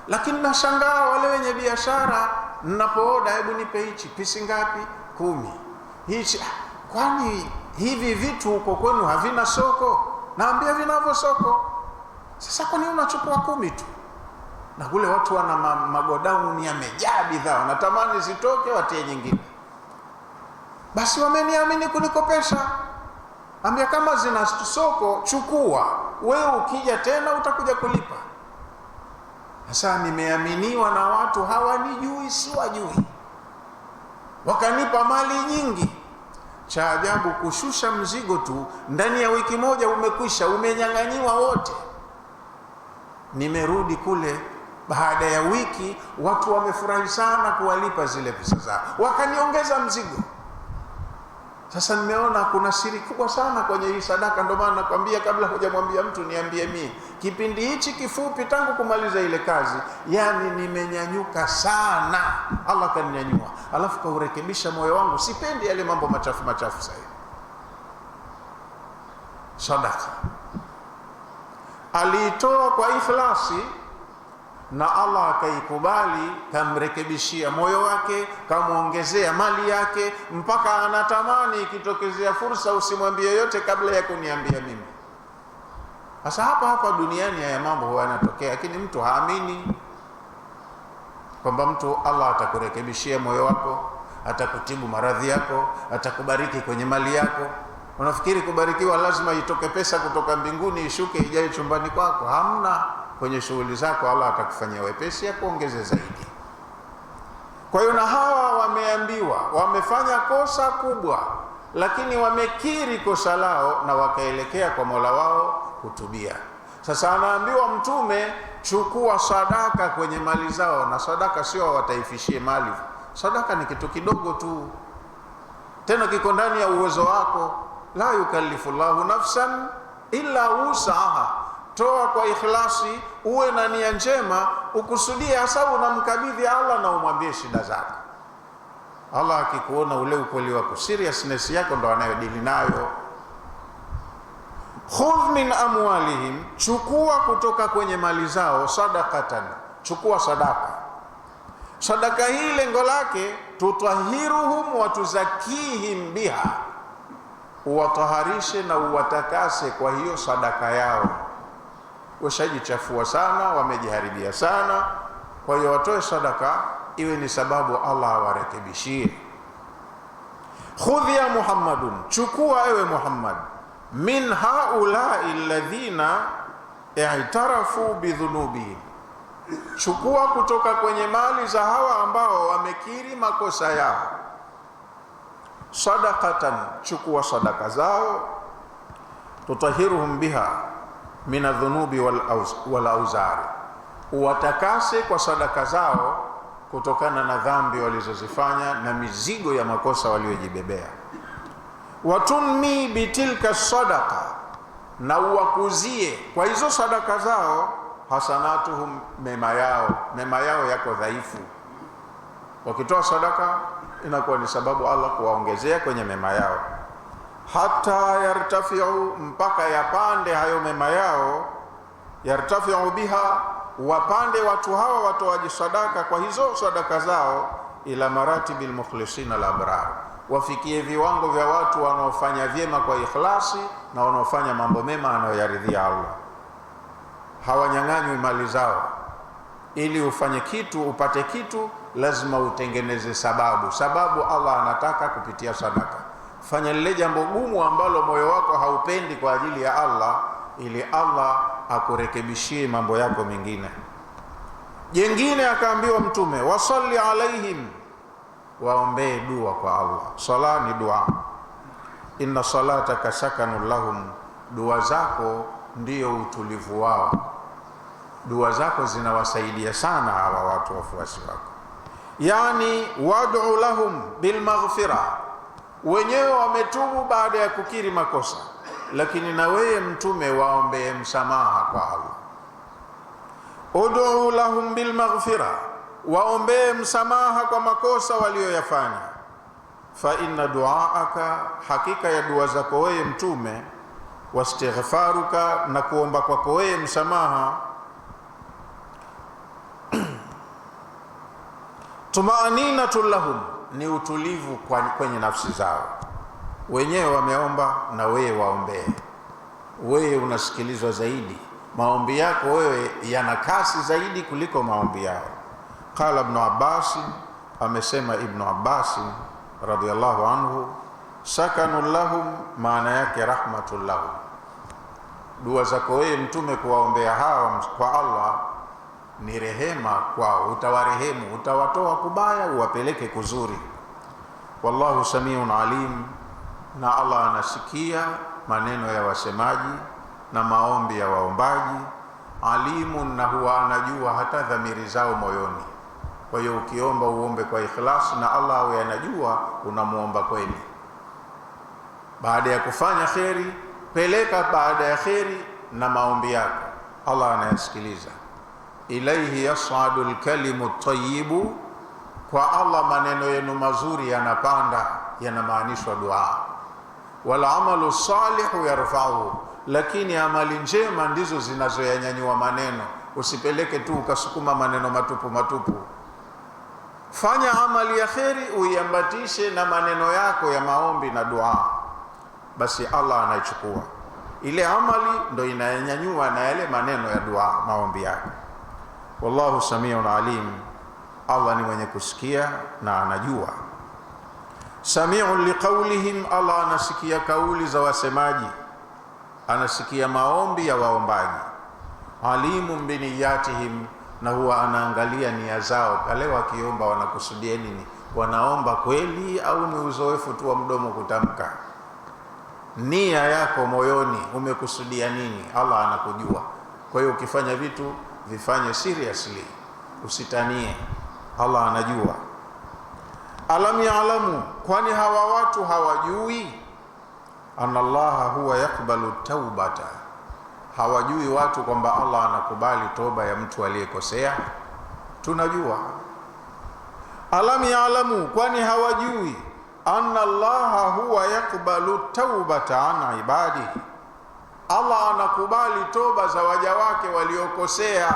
Lakini nashangaa wale wenye biashara, ninapooda, hebu nipe hichi, pisi ngapi? 10. Hichi, kwani hivi vitu huko kwenu havina soko? Naambia vinavyo soko. Sasa kwa nini unachukua 10 tu? Na kule watu wana magodown yamejaa bidhaa, wanatamani zitoke watie nyingine. Basi wameniamini kunikopesha. Ambia kama zina soko chukua, wewe ukija tena utakuja kulipa. Sasa nimeaminiwa na watu hawanijui, si wajui, wakanipa mali nyingi. Cha ajabu, kushusha mzigo tu ndani ya wiki moja umekwisha, umenyang'anyiwa wote. Nimerudi kule baada ya wiki, watu wamefurahi sana kuwalipa zile pesa zao, wakaniongeza mzigo. Sasa nimeona kuna siri kubwa sana kwenye hii sadaka. Ndio maana nakwambia, kabla hujamwambia mtu niambie mimi, kipindi hichi kifupi tangu kumaliza ile kazi, yani nimenyanyuka sana. Allah kaninyanyua, alafu kaurekebisha moyo wangu. Sipendi yale mambo machafu sasa. Sadaka aliitoa kwa ikhlasi na Allah akaikubali, kamrekebishia moyo wake, kamuongezea mali yake, mpaka anatamani ikitokezea fursa usimwambie yote kabla ya kuniambia mimi. Sasa hapa duniani haya mambo huwa yanatokea, lakini mtu haamini kwamba mtu Allah atakurekebishia moyo wako, atakutibu maradhi yako, atakubariki kwenye mali yako. Unafikiri kubarikiwa lazima itoke pesa kutoka mbinguni ishuke ijaye chumbani kwako? Hamna. Kwenye shughuli zako Allah atakufanyia wepesi, akuongeze zaidi. Kwa hiyo na hawa wameambiwa, wamefanya kosa kubwa, lakini wamekiri kosa lao na wakaelekea kwa Mola wao kutubia. Sasa anaambiwa Mtume, chukua sadaka kwenye mali zao, na sadaka sio wataifishie mali. Sadaka ni kitu kidogo tu, tena kiko ndani ya uwezo wako. La yukallifullahu nafsan illa wusaha. Toa kwa ikhlasi, uwe na nia njema, ukusudie hasa unamkabidhi Allah na umwambie shida zako. Allah akikuona ule ukweli wako, seriousness yako, ndo anayodili nayo. Khudh min amwalihim, chukua kutoka kwenye mali zao, sadaqatan, chukua sadaka. Sadaka hii lengo lake tutwahiruhum wa tuzakihim biha, uwataharishe na uwatakase kwa hiyo sadaka yao. Washajichafua sana, wamejiharibia sana. Kwa hiyo watoe sadaka iwe ni sababu Allah awarekebishie. Khudh ya Muhammadun, chukua ewe Muhammad, min haulai alladhina i'tarafu bidhunubihim, chukua kutoka kwenye mali za hawa ambao wamekiri makosa yao. Sadaqatan, chukua sadaka zao, tutahiruhum biha min adh-dhunubi wal auzari, uwatakase kwa sadaka zao kutokana na dhambi walizozifanya na mizigo ya makosa waliojibebea. Watunmi bitilka sadaqa, na uwakuzie kwa hizo sadaka zao hasanatuhum, mema yao yako dhaifu. Wakitoa sadaka inakuwa ni sababu Allah kuwaongezea kwenye mema yao. Hata yartafiu, mpaka yapande hayo mema yao. Yartafiu biha, wapande watu hawa watoaji sadaka kwa hizo sadaka zao, ila maratibil mukhlisin al-abrar, wafikie viwango vya watu wanaofanya vyema kwa ikhlasi na wanaofanya mambo mema anayoyaridhia Allah. Hawanyang'anywi mali zao. Ili ufanye kitu, upate kitu, lazima utengeneze sababu Allah anataka kupitia sadaka. Fanya lile jambo gumu ambalo moyo wako haupendi kwa ajili ya Allah, ili Allah akurekebishie mambo yako mengine. Jengine akaambiwa Mtume, wasalli alaihim, waombee dua kwa Allah. Sala ni dua. Inna salataka sakanun lahum, dua zako ndio utulivu wao. Dua zako zinawasaidia sana hawa watu wafuasi wako. Yani wad'u lahum bil maghfira, wenyewe wametubu baada ya kukiri makosa, lakini na wewe mtume waombee msamaha kwa Allah. Ud'u lahum bil maghfira, waombee msamaha kwa makosa walioyafanya. Fa inna duaaka, hakika ya dua zako wewe mtume, wastighfaruka, na kuomba kwako wewe msamaha, tumaaninatun lahum, ni utulivu kwenye nafsi zao. Wenyewe wameomba na wewe waombee. Wewe unasikilizwa zaidi, maombi yako wewe yana kasi zaidi kuliko maombi yao. Qala Ibn Abbas, amesema Ibn Abbas radhiyallahu anhu, sakanun lahum, maana yake rahmatul lahum. Dua zako wewe mtume kuwaombea hawa kwa Allah ni rehema kwao, utawarehemu, utawatoa kubaya uwapeleke kuzuri. Wallahu samiun alim, na Allah anasikia maneno ya wasemaji na maombi ya waombaji. Alimun, na huwa anajua hata dhamiri zao moyoni. Kwa hiyo ukiomba uombe kwa ikhlas, na Allah awe anajua unamuomba kweli. Baada ya kufanya kheri, peleka baada ya kheri na maombi yako, Allah anayasikiliza. Ilaihi yas'adu al-kalimu at-tayyibu, kwa Allah maneno yenu mazuri yanapanda, yanamaanishwa dua. Wal amalu salihu yarfa'uhu, lakini amali njema ndizo zinazoyanyanyua maneno. Usipeleke tu ukasukuma maneno matupu matupu. Fanya amali ya kheri, uiambatishe na maneno yako ya maombi na dua, basi Allah anaichukua ile amali, ndo inayanyanyua na yale maneno ya dua, maombi yako. Wallahu samiun alim, Allah ni mwenye kusikia na anajua. Samiun liqaulihim, Allah anasikia kauli za wasemaji, anasikia maombi ya waombaji. Alimun biniyatihim, na huwa anaangalia nia zao, pale wakiomba wanakusudia nini, wanaomba kweli au ni uzoefu tu wa mdomo kutamka. Nia yako moyoni, umekusudia nini, Allah anakujua. Kwa hiyo ukifanya vitu vifanye seriously, usitanie, Allah anajua. Alam ya'lamu, kwani hawa watu hawajui? Anna Allah huwa yakbalu taubata, hawajui watu kwamba Allah anakubali toba ya mtu aliyekosea? Tunajua. Alam ya'lamu, kwani hawajui? Anna Allah huwa yakbalu taubata an ibadihi, Allah anakubali toba za waja wake waliokosea.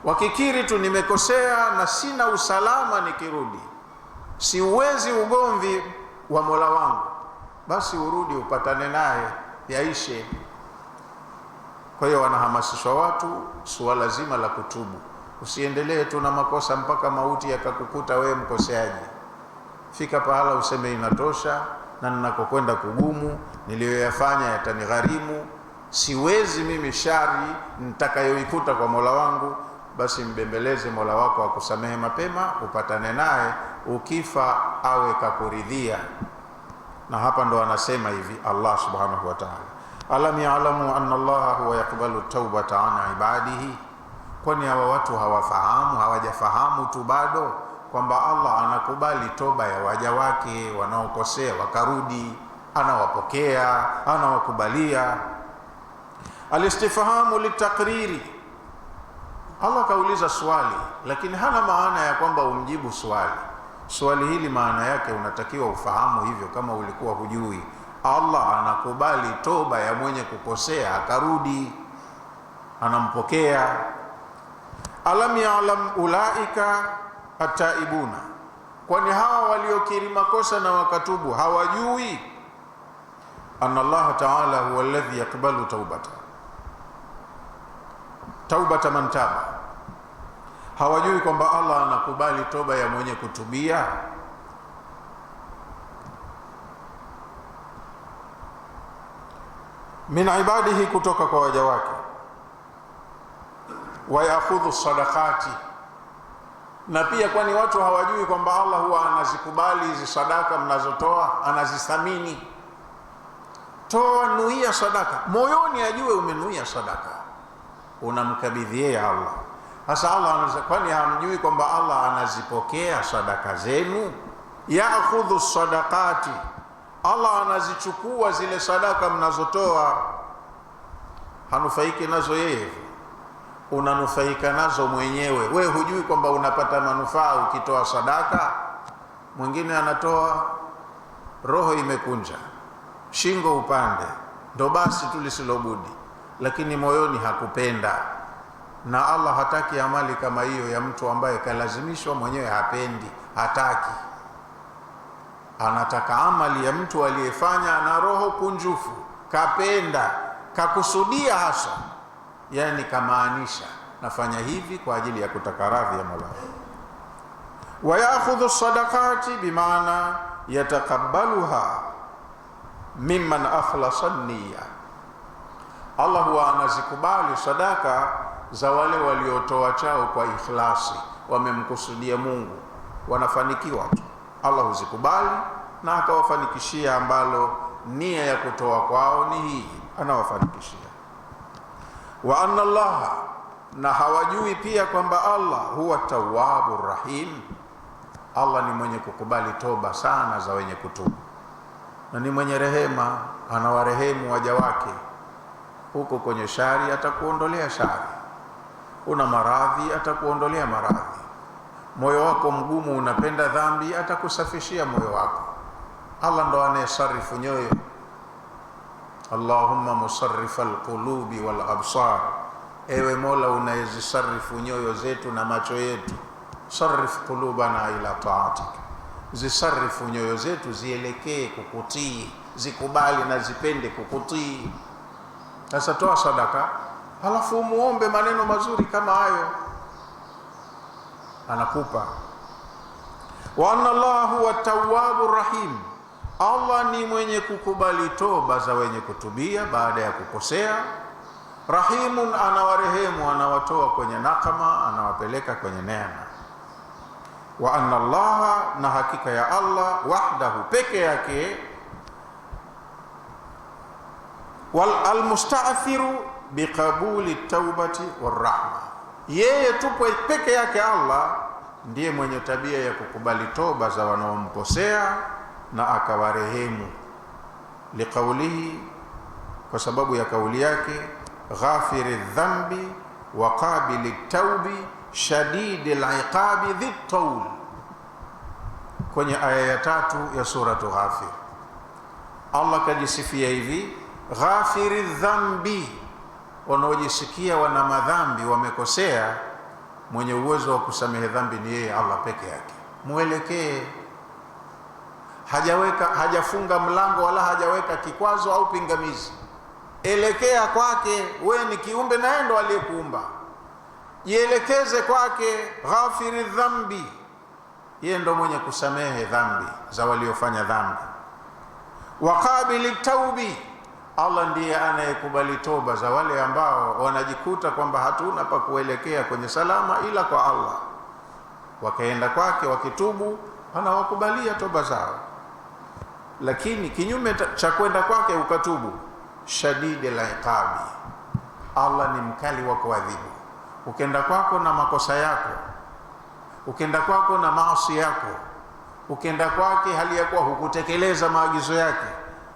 Wakikiri tu nimekosea na sina usalama nikirudi, siwezi ugomvi wa Mola wangu, basi urudi upatane naye, yaishe. Kwa hiyo wanahamasishwa watu suala zima la kutubu. Usiendelee tu na makosa mpaka mauti yakakukuta wewe mkoseaji. Fika pahala useme inatosha, na ninakokwenda kugumu, niliyoyafanya yatanigharimu, siwezi mimi shari nitakayoikuta kwa Mola wangu. Basi mbembeleze Mola wako akusamehe mapema, upatane naye, ukifa awe kakuridhia. Na hapa ndo anasema hivi Allah subhanahu wa ta'ala, alam ya'lamu anna Allah huwa yakbalu taubata an ibadihi, kwani hawa watu hawafahamu, hawajafahamu tu bado kwamba Allah anakubali toba ya waja wake wanaokosea wakarudi, anawapokea, anawakubalia. Alistifhamu litakriri, Allah kauliza swali, lakini hana maana ya kwamba umjibu swali. Swali hili maana yake unatakiwa ufahamu hivyo, kama ulikuwa hujui. Allah anakubali toba ya mwenye kukosea akarudi, anampokea. Alam ya'lam ulaika ataibuna, kwani hawa waliokiri makosa na wakatubu hawajui? Anna Allah ta'ala huwa alladhi yakbalu taubata man taba, hawajui kwamba Allah anakubali toba ya mwenye kutubia? Min ibadihi, kutoka kwa waja wake. Wa yakhudhu sadaqati, Na pia kwani watu hawajui kwamba Allah huwa anazikubali hizi sadaka mnazotoa, anazithamini? Toa, nuia sadaka moyoni, ajue umenuia sadaka, unamkabidhi yeye Allah. Sasa Allah anasema, kwani hamjui kwamba Allah anazipokea sadaka zenu? Ya'khudhu sadaqati, Allah anazichukua zile sadaka mnazotoa. Hanufaiki nazo yeye, unanufaika nazo mwenyewe. We hujui kwamba unapata manufaa ukitoa sadaka. Mwingine anatoa roho imekunja, shingo upande, ndo basi tu lisilobudi, lakini moyoni hakupenda. Na Allah hataki amali kama hiyo ya mtu ambaye kalazimishwa, mwenyewe hapendi, hataki. Anataka amali ya mtu aliyefanya na roho kunjufu, kapenda, kakusudia hasa, yani kamaanisha, nafanya hivi kwa ajili ya kutaka radhi ya Mola. Wa ya'khudhu sadaqati bimaana yatakabbaluha mimman akhlasa niyya, Allah huwa anazikubali sadaka za wale waliotoa chao kwa ikhlasi, wamemkusudia Mungu, wanafanikiwa tu. Allah huzikubali na akawafanikishia ambalo nia ya kutoa kwao ni hii, anawafanikishia. Wa anna Allah, na hawajui pia kwamba Allah huwa tawwabur rahim, Allah ni mwenye kukubali toba sana za wenye kutubu, na ni mwenye rehema, anawarehemu waja wake. Huko kwenye shari atakuondolea shari, una maradhi atakuondolea maradhi, moyo wako mgumu unapenda dhambi atakusafishia moyo wako. Allah ndo anayesarifu nyoyo. Allahumma musarrif alqulubi wal absar, ewe Mola unayezisarifu nyoyo zetu na macho yetu, sarif qulubana ila taatik, zisarifu nyoyo zetu zielekee kukutii, zikubali na zipende kukutii. Sasa toa sadaka, halafu muombe maneno mazuri kama hayo, anakupa. Wa anna Allah huwa tawwabur rahim, Allah ni mwenye kukubali toba za wenye kutubia baada ya kukosea. Rahimun, anawarehemu, anawatoa kwenye nakama, anawapeleka kwenye neema. Wa anna Allah, na hakika ya Allah, wahdahu, peke yake, wal almustaathiru biqabuli taubati warahma, yeye tu peke yake Allah ndiye mwenye tabia ya kukubali toba za wanaomkosea na akawarehemu. Liqaulihi, kwa sababu ya kauli yake, ghafiri dhambi wa qabili taubi shadidi liqabi dhi taul, kwenye aya ya 3 ya suratu Ghafir. Allah kajisifia hivi, ghafiri dhambi, wanaojisikia wana madhambi, wamekosea, mwenye uwezo wa kusamehe dhambi ni yeye Allah peke yake. Muelekee, hajafunga mlango wala hajaweka kikwazo au pingamizi. Elekea kwake, we ni kiumbe na yeye ndo aliyekuumba, jielekeze kwake. Ghafiri dhambi, yeye ndo mwenye kusamehe dhambi za waliofanya dhambi. Wa qabili taubi, Allah ndiye anayekubali toba za wale ambao wanajikuta kwamba hatuna pa kuelekea kwenye salama ila kwa Allah, wakaenda kwake wakitubu, anawakubalia toba zao. Lakini kinyume cha kwenda kwake ukatubu, shadidi liqabi, Allah ni mkali wa kuadhibu. Ukenda kwako na makosa yako, ukenda kwako na maasi yako, ukenda kwake hali ya kuwa hukutekeleza maagizo yake,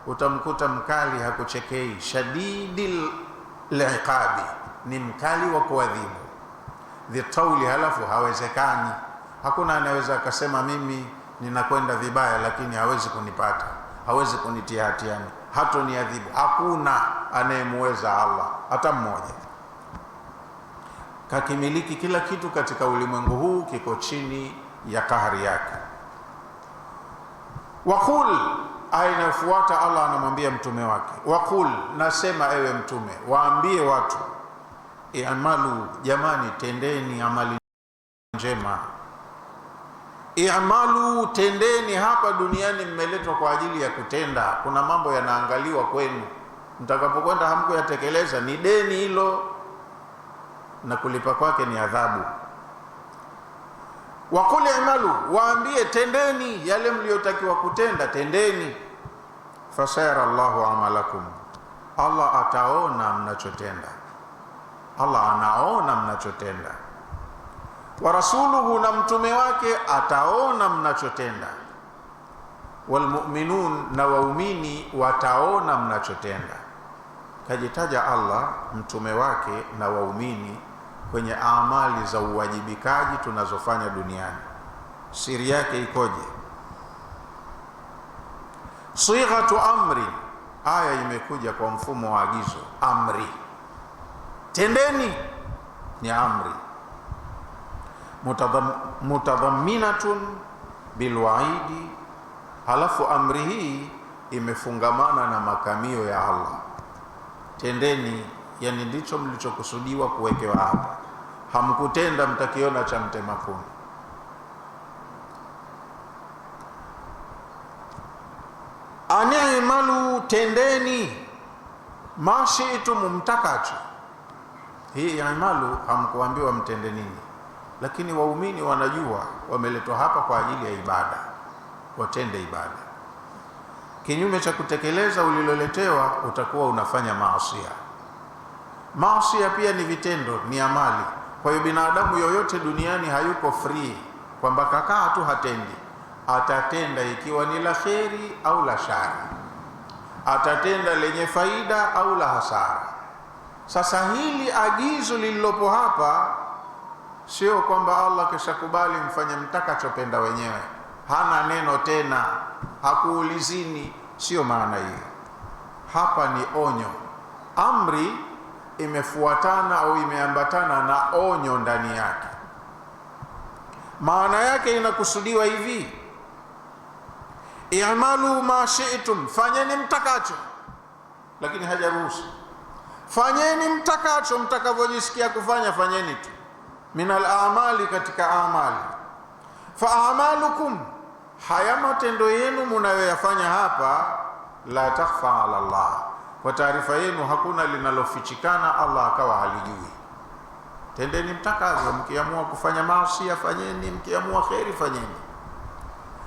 utamkuta mkali, hakuchekei. Shadidil liqabi, ni mkali wa kuadhibu. Dhitauli, halafu hawezekani, hakuna anaweza akasema mimi ninakwenda vibaya lakini hawezi kunipata, hawezi kunitia hatiani, hatoniadhibu. Hakuna anayemweza Allah hata mmoja. Kakimiliki kila kitu katika ulimwengu huu, kiko chini ya kahari yake. Waqul, aya inayofuata Allah anamwambia mtume wake, waqul, nasema ewe mtume, waambie watu, i'malu, jamani tendeni amali njema. I'malu, tendeni. Hapa duniani mmeletwa kwa ajili ya kutenda. Kuna mambo yanaangaliwa kwenu, mtakapokwenda hamko yatekeleza, ni deni hilo, na kulipa kwake ni adhabu. Wa qul i'malu, waambie tendeni yale mliotakiwa kutenda, tendeni. Fasayara Allahu amalakum, Allah ataona mnachotenda. Allah anaona mnachotenda. Wa rasuluhu, na mtume wake ataona mnachotenda. Wal mu'minun, na waumini wataona mnachotenda. Kajitaja Allah, mtume wake na waumini kwenye amali za uwajibikaji tunazofanya duniani. Siri yake ikoje? Sighatu amri, aya imekuja kwa mfumo wa agizo, amri. Tendeni ni amri. Mutadhamminatun bilwaidi, halafu amri hii imefungamana na makamio ya Allah. Tendeni, yani ndicho mlichokusudiwa kuwekewa hapa. Hamkutenda mtakiona cha mtema kuni. Ani'malu, tendeni, mashi'tum, mtakacho. Hii i'malu hamkuambiwa mtende nini, lakini waumini wanajua wameletwa hapa kwa ajili ya ibada, watende ibada. Kinyume cha kutekeleza uliloletewa, utakuwa unafanya maasiya. Maasiya pia ni vitendo, ni amali. Kwa hiyo binadamu yoyote duniani hayuko free kwamba kakaa tu hatendi. Atatenda ikiwa ni la kheri au la shari, atatenda lenye faida au la hasara. Sasa hili agizo lililopo hapa sio kwamba Allah kishakubali mfanye mtakachopenda wenyewe, hana neno tena, hakuulizini, sio maana hiyo. Hapa ni onyo. Amri imefuatana au imeambatana na onyo ndani yake. Maana yake inakusudiwa hivi: i'malu ma shi'tum, fanyeni mtakacho, lakini hajaruhusu. Fanyeni mtakacho, mtakavyojisikia kufanya, fanyeni tu. Minal amali, katika amali. Fa amalukum, haya matendo yenu mnayoyafanya hapa, la takhfa ala Allah, kwa taarifa yenu hakuna linalofichikana, Allah akawa halijui. Tendeni mtakavyo, mkiamua kufanya maasi fanyeni, mkiamua kheri fanyeni.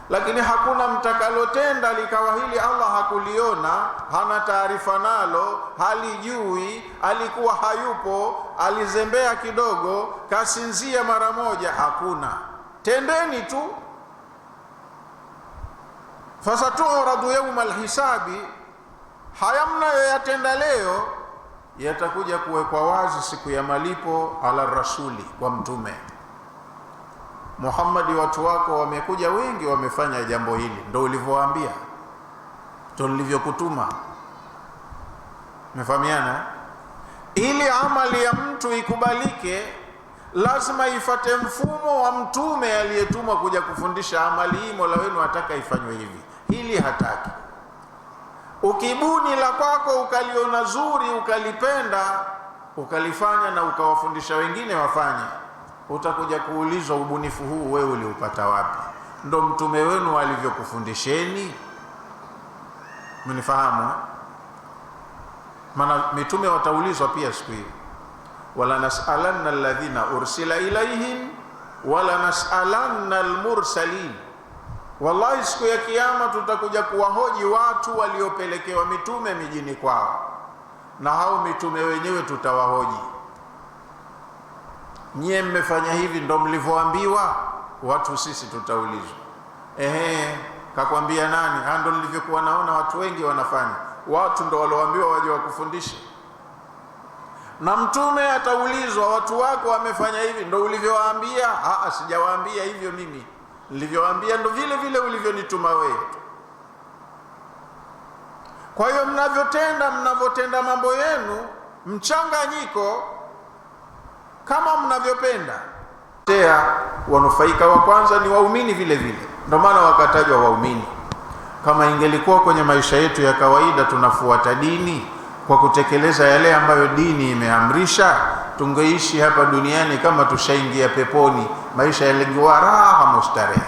Lakini hakuna mtakalotenda likawa hili Allah hakuliona, hana taarifa nalo, halijui, alikuwa hayupo, alizembea kidogo, kasinzia mara moja. Hakuna. Tendeni tu. Fasaturadu yawma alhisabi, haya mnayoyatenda leo yatakuja kuwekwa wazi siku ya malipo. Ala rasuli, kwa mtume Muhammad, watu wako wamekuja wengi, wamefanya jambo hili, ndio ulivyowaambia, ndio nilivyokutuma. Mefahamiana? Ili amali ya mtu ikubalike, lazima ifate mfumo wa mtume aliyetumwa kuja kufundisha amali hii. Mola wenu ataka ifanywe hivi, hili hataki. Ukibuni la kwako, ukaliona zuri, ukalipenda, ukalifanya na ukawafundisha wengine wafanye, utakuja kuulizwa ubunifu huu wewe uliupata wapi? Ndo mtume wenu alivyokufundisheni. Mnifahamu? Maana mitume wataulizwa pia siku hiyo. Wala nas'alanna alladhina ursila ilaihim wala nas'alanna almursalin. Wallahi, siku ya kiyama tutakuja kuwahoji watu waliopelekewa mitume mijini kwao, na hao mitume wenyewe tutawahoji, nyie mmefanya hivi ndo mlivyoambiwa? Watu sisi tutaulizwa. Kakwambia nani? Ndo nilivyokuwa naona watu wengi wanafanya. Watu ndo walioambiwa waje wakufundishe. Na mtume ataulizwa, watu wako wamefanya hivi, ndo ulivyowaambia? Sijawaambia hivyo mimi, nilivyowaambia ndo vile vile ulivyonituma wewe. Kwa hiyo mnavyotenda mambo yenu mchanganyiko kama mnavyopenda. Wanufaika wa kwanza ni waumini vile vile, ndio maana wakatajwa waumini. Kama ingelikuwa kwenye maisha yetu ya kawaida tunafuata dini kwa kutekeleza yale ambayo dini imeamrisha, tungeishi hapa duniani kama tushaingia peponi, maisha yalingekuwa raha mustarehe.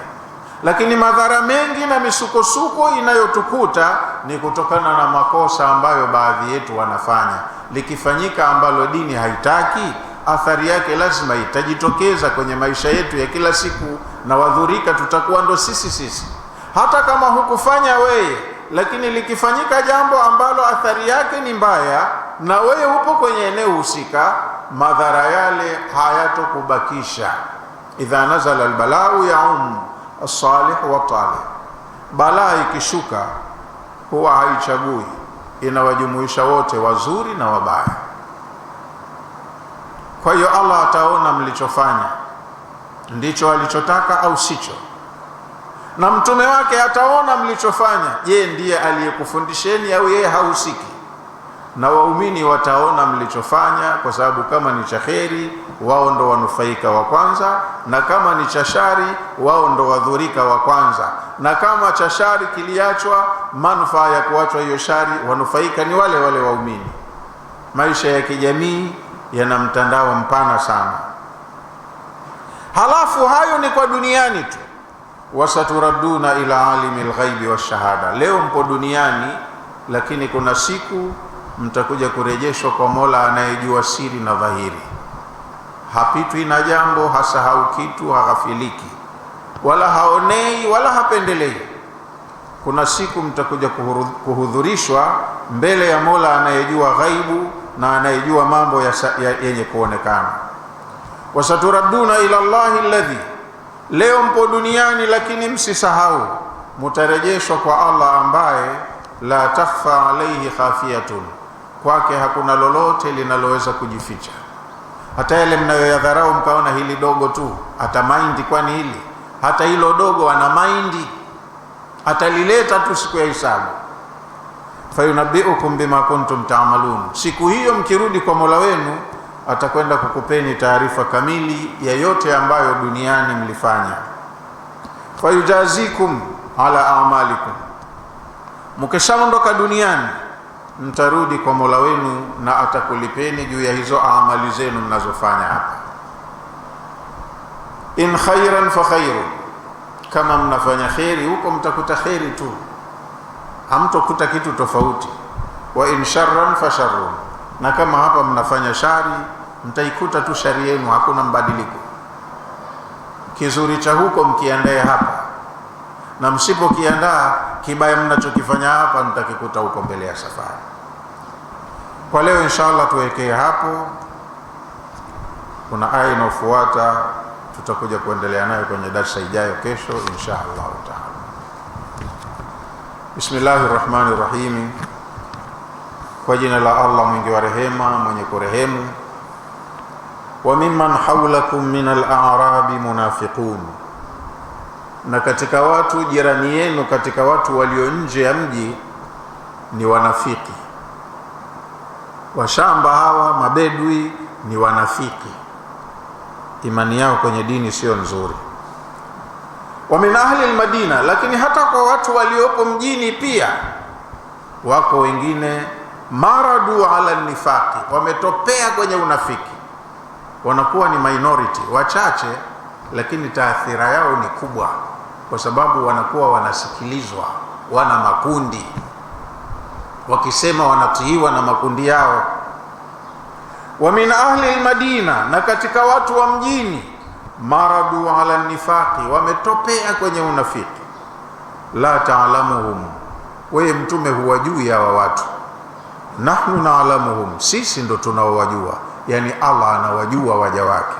Lakini madhara mengi na misukosuko inayotukuta ni kutokana na makosa ambayo baadhi yetu wanafanya. Likifanyika ambalo dini haitaki, athari yake lazima itajitokeza kwenye maisha yetu ya kila siku, na wadhurika tutakuwa ndo sisi. Hata kama hukufanya wewe, lakini likifanyika jambo ambalo athari yake ni mbaya na wewe upo kwenye eneo husika, madhara yale hayatokubakisha. Idha nazala albalau yaum as-salih wa talih, balaa ikishuka huwa haichagui, inawajumuisha wote, wazuri na wabaya. Kwa hiyo Allah ataona mlichofanya ndicho alichotaka au sicho, na mtume wake ataona mlichofanya, je, ndiye aliyekufundisheni au yeye hahusiki, na waumini wataona mlichofanya, kwa sababu kama ni cha kheri wao ndo wanufaika wa kwanza, na kama ni cha shari wao ndo wadhurika wa kwanza, na kama cha shari kiliachwa, manufaa ya kuachwa hiyo shari wanufaika ni wale wale waumini. Maisha ya kijamii yana mtandao mpana sana. Halafu hayo ni kwa duniani tu. Wasaturaduna ila alimil ghaibi washahada, leo mpo duniani, lakini kuna siku mtakuja kurejeshwa kwa Mola anayejua siri na dhahiri. Hapitwi na jambo, hasahau kitu, haghafiliki, wala haonei wala hapendelei. Kuna siku mtakuja kuhudhurishwa mbele ya Mola anayejua ghaibu na anayejua mambo yenye kuonekana. Wasaturaduna ila Allahi alladhi, leo mpo duniani, lakini msisahau mutarejeshwa kwa Allah ambaye la takhfa alayhi khafiyatun, kwake hakuna lolote linaloweza kujificha. Hata yale mnayoyadharau mkaona hili dogo tu, hata maindi, kwani hili hata hilo dogo ana maindi, atalileta tu siku ya hisabu. Fayunabbiukum bima kuntum ta'malun, siku hiyo mkirudi kwa Mola wenu atakwenda kukupeni taarifa kamili ya yote ambayo duniani mlifanya. Fayujazikum ala a'malikum, mkishaondoka duniani mtarudi kwa Mola wenu na atakulipeni juu ya hizo amali zenu mnazofanya hapa. In khairan fa khairun, kama mnafanya khairi huko mtakuta khairi tu, hamtokuta kitu tofauti. Wa in sharran fa sharrun, na kama hapa mnafanya shari mtaikuta tu shari yenu, hakuna mbadiliko. Kizuri cha huko mkiandae hapa, na msipokiandaa kibaya mnachokifanya hapa mtakikuta huko mbele ya safari. Kwa leo inshallah tuwekee hapo. Kuna aya inayofuata tutakuja kuendelea nayo kwenye darasa ijayo kesho inshallah taala. Bismillahir Rahmanir Rahim, kwa jina la Allah mwingi wa rehema mwenye kurehemu. Wa mimman hawlakum min al-a'rabi munafiqun, na katika watu jirani yenu, katika watu walio nje ya mji ni wanafiki. Washamba hawa mabedui ni wanafiki, imani yao kwenye dini sio nzuri. Wa min ahli al-Madina, lakini hata kwa watu waliopo mjini pia wako wengine maradu ala nifaqi, wametopea kwenye unafiki. Wanakuwa ni minority, wachache, lakini taathira yao ni kubwa, kwa sababu wanakuwa wanasikilizwa, wana makundi, wakisema wanatiiwa na makundi yao. Wa min ahli al-Madina, na katika watu wa mjini maradu ala nifaqi, wametopea kwenye unafiki. La ta'lamuhum, wewe mtume huwajui hawa watu. Nahnu na'lamuhum, sisi ndo tunaowajua, yani Allah anawajua waja wake.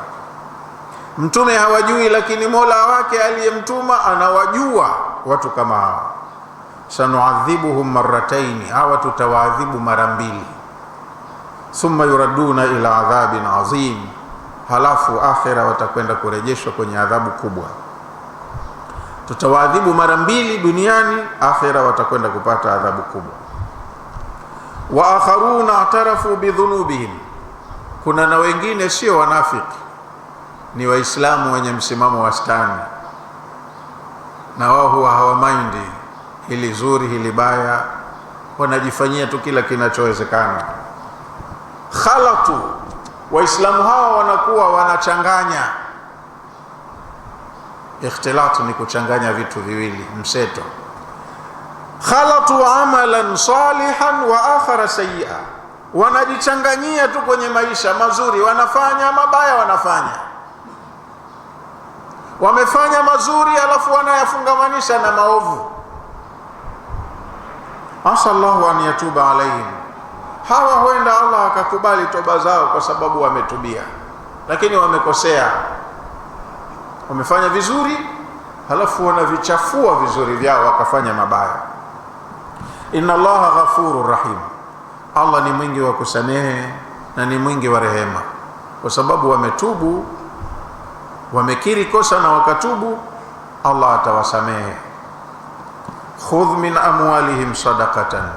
Mtume hawajui, lakini Mola wake aliyemtuma anawajua watu kama hawa. Sanuadhibuhum marrataini, hawa tutawaadhibu mara mbili. Thumma yuraduna ila adhabin azim, halafu akhira watakwenda kurejeshwa kwenye adhabu kubwa. Tutawaadhibu mara mbili duniani, akhira watakwenda kupata adhabu kubwa. Wa akharuna atarafu bidhunubihim, kuna na wengine sio wanafiki, ni waislamu wenye msimamo wastani, na wao huwa hawamaindi hili zuri hili baya, wanajifanyia tu kila kinachowezekana. Khalatu, waislamu hawa wanakuwa wanachanganya. Ikhtilatu ni kuchanganya vitu viwili, mseto. Khalatu amalan salihan wa akhara sayyi'a, wanajichanganyia tu kwenye maisha mazuri, wanafanya mabaya, wamefanya mazuri alafu wanayafungamanisha na maovu. Asallahu an yatuba alaihim, hawa huenda Allah akakubali toba zao kwa sababu wametubia, lakini wamekosea, wamefanya vizuri halafu wanavichafua vizuri vyao wakafanya mabaya. Inna Allaha ghafurur rahim, Allah ni mwingi wa kusamehe na ni mwingi wa rehema. Kwa sababu wametubu, wamekiri kosa na wakatubu, Allah atawasamehe. Khudh min amwalihim sadaqatan,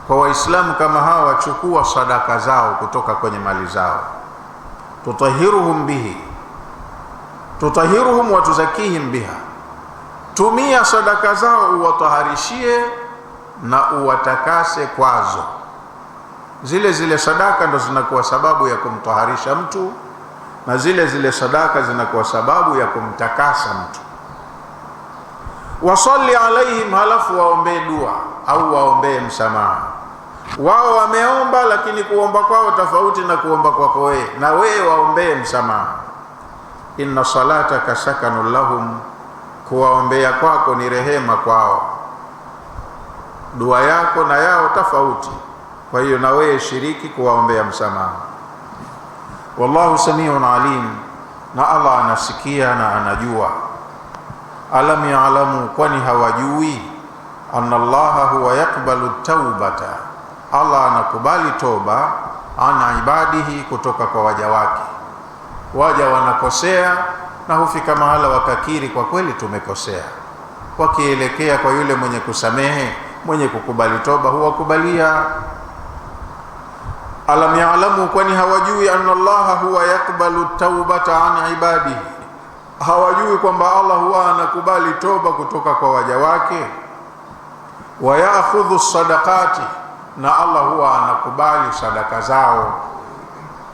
kwa waislamu kama hawa wachukua sadaka zao kutoka kwenye mali zao. Tutahiruhum wa tuzakihim biha, tumia sadaka zao uwataharishie na uwatakase kwazo. Zile sadaka ndo zinakuwa sababu ya kumtaharisha mtu, na zile sadaka zinakuwa sababu ya kumtakasa mtu. Wasalli alaihim, halafu waombee dua au waombee msamaha. Wao wameomba, lakini kuomba kwao tofauti na kuomba kwako wewe, na wewe waombee msamaha. Inna salataka sakanun lahum, kuwaombea kwako ni rehema kwao. Dua yako na yao tofauti, kwa hiyo na wewe shiriki kuwaombea msamaha. Wallahu samiun alim, na Allah anasikia na anajua. Alam ya'lamu, kwani hawajui? Anna Allaha huwa yakbalu taubata, Allah anakubali toba, ana ibadihi, kutoka kwa waja wake. Waja wanakosea na hufika mahala wakakiri, kwa kweli tumekosea, wakielekea kwa yule mwenye kusamehe, mwenye kukubali toba, huwakubalia. Alam ya'lamu, kwani hawajui? Anna Allaha huwa yakbalu taubata an ibadihi, hawajui kwamba Allah huwa anakubali toba kutoka kwa waja wake. Wa ya'khudhu sadaqati, na Allah huwa anakubali sadaka zao,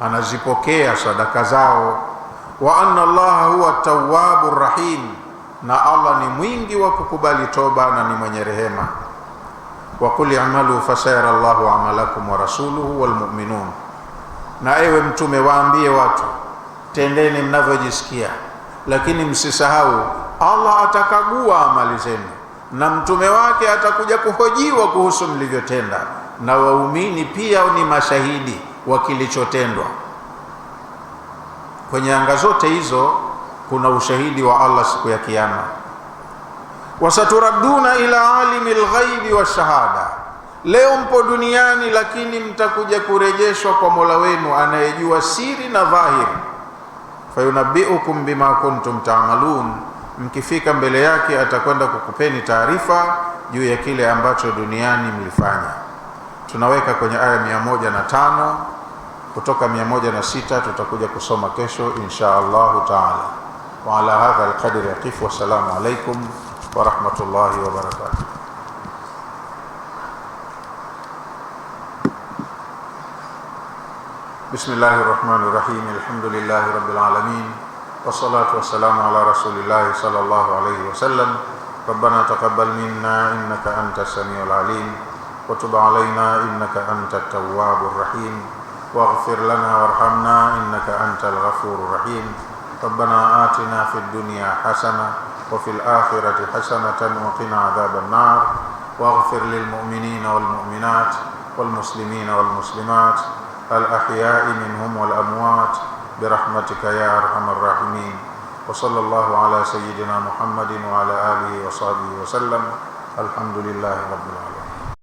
anazipokea sadaka zao. Wa anna Allaha huwa tawwabur rahim, na Allah ni mwingi wa kukubali toba na ni mwenye rehema. Wa qul i'malu fasayara Allahu amalakum wa rasuluhu wal mu'minun, na ewe mtume waambie watu, tendeni mnavyojisikia, lakini msisahau Allah atakagua amali zenu, na mtume wake atakuja kuhojiwa kuhusu mlivyotenda, na waumini pia ni mashahidi wa kilichotendwa. Kwenye anga zote hizo kuna ushahidi wa Allah siku ya kiyama. Wasaturadduna ila alimil ghaibi wa shahada, leo mpo duniani lakini mtakuja kurejeshwa kwa Mola wenu anayejua siri na dhahiri. Fayunabbiukum bima kuntum ta'malun, mkifika mbele yake atakwenda kukupeni taarifa juu ya kile ambacho duniani mlifanya. Tunaweka kwenye aya 105 kutoka 106, tutakuja kusoma kesho insha Allah taala. Wa ala hadha alqadri yaqif, wa salamu alaykum wa rahmatullahi wa barakatuh. Bismillahir Rahmanir Rahim. Alhamdulillahi Rabbil Alamin, wassalatu wassalamu ala Rasulillah sallallahu alaihi wasallam. Rabbana taqabbal minna innaka antas samiul alim, wa tub alaina innaka antat tawwabur rahim, waghfir lana warhamna innaka antal ghafurur rahim. Rabbana atina fid dunya hasanah wa fil akhirati hasanatan wa qina adhaban nar, waghfir lil mu'minina wal mu'minat wal muslimina wal muslimat al-ahya'i minhum wal amwat birahmatika ya arhamar rahimin. Wa sallallahu ala sayyidina Muhammadin wa ala alihi wa sahbihi wa sallam. Alhamdulillahi rabbil alamin.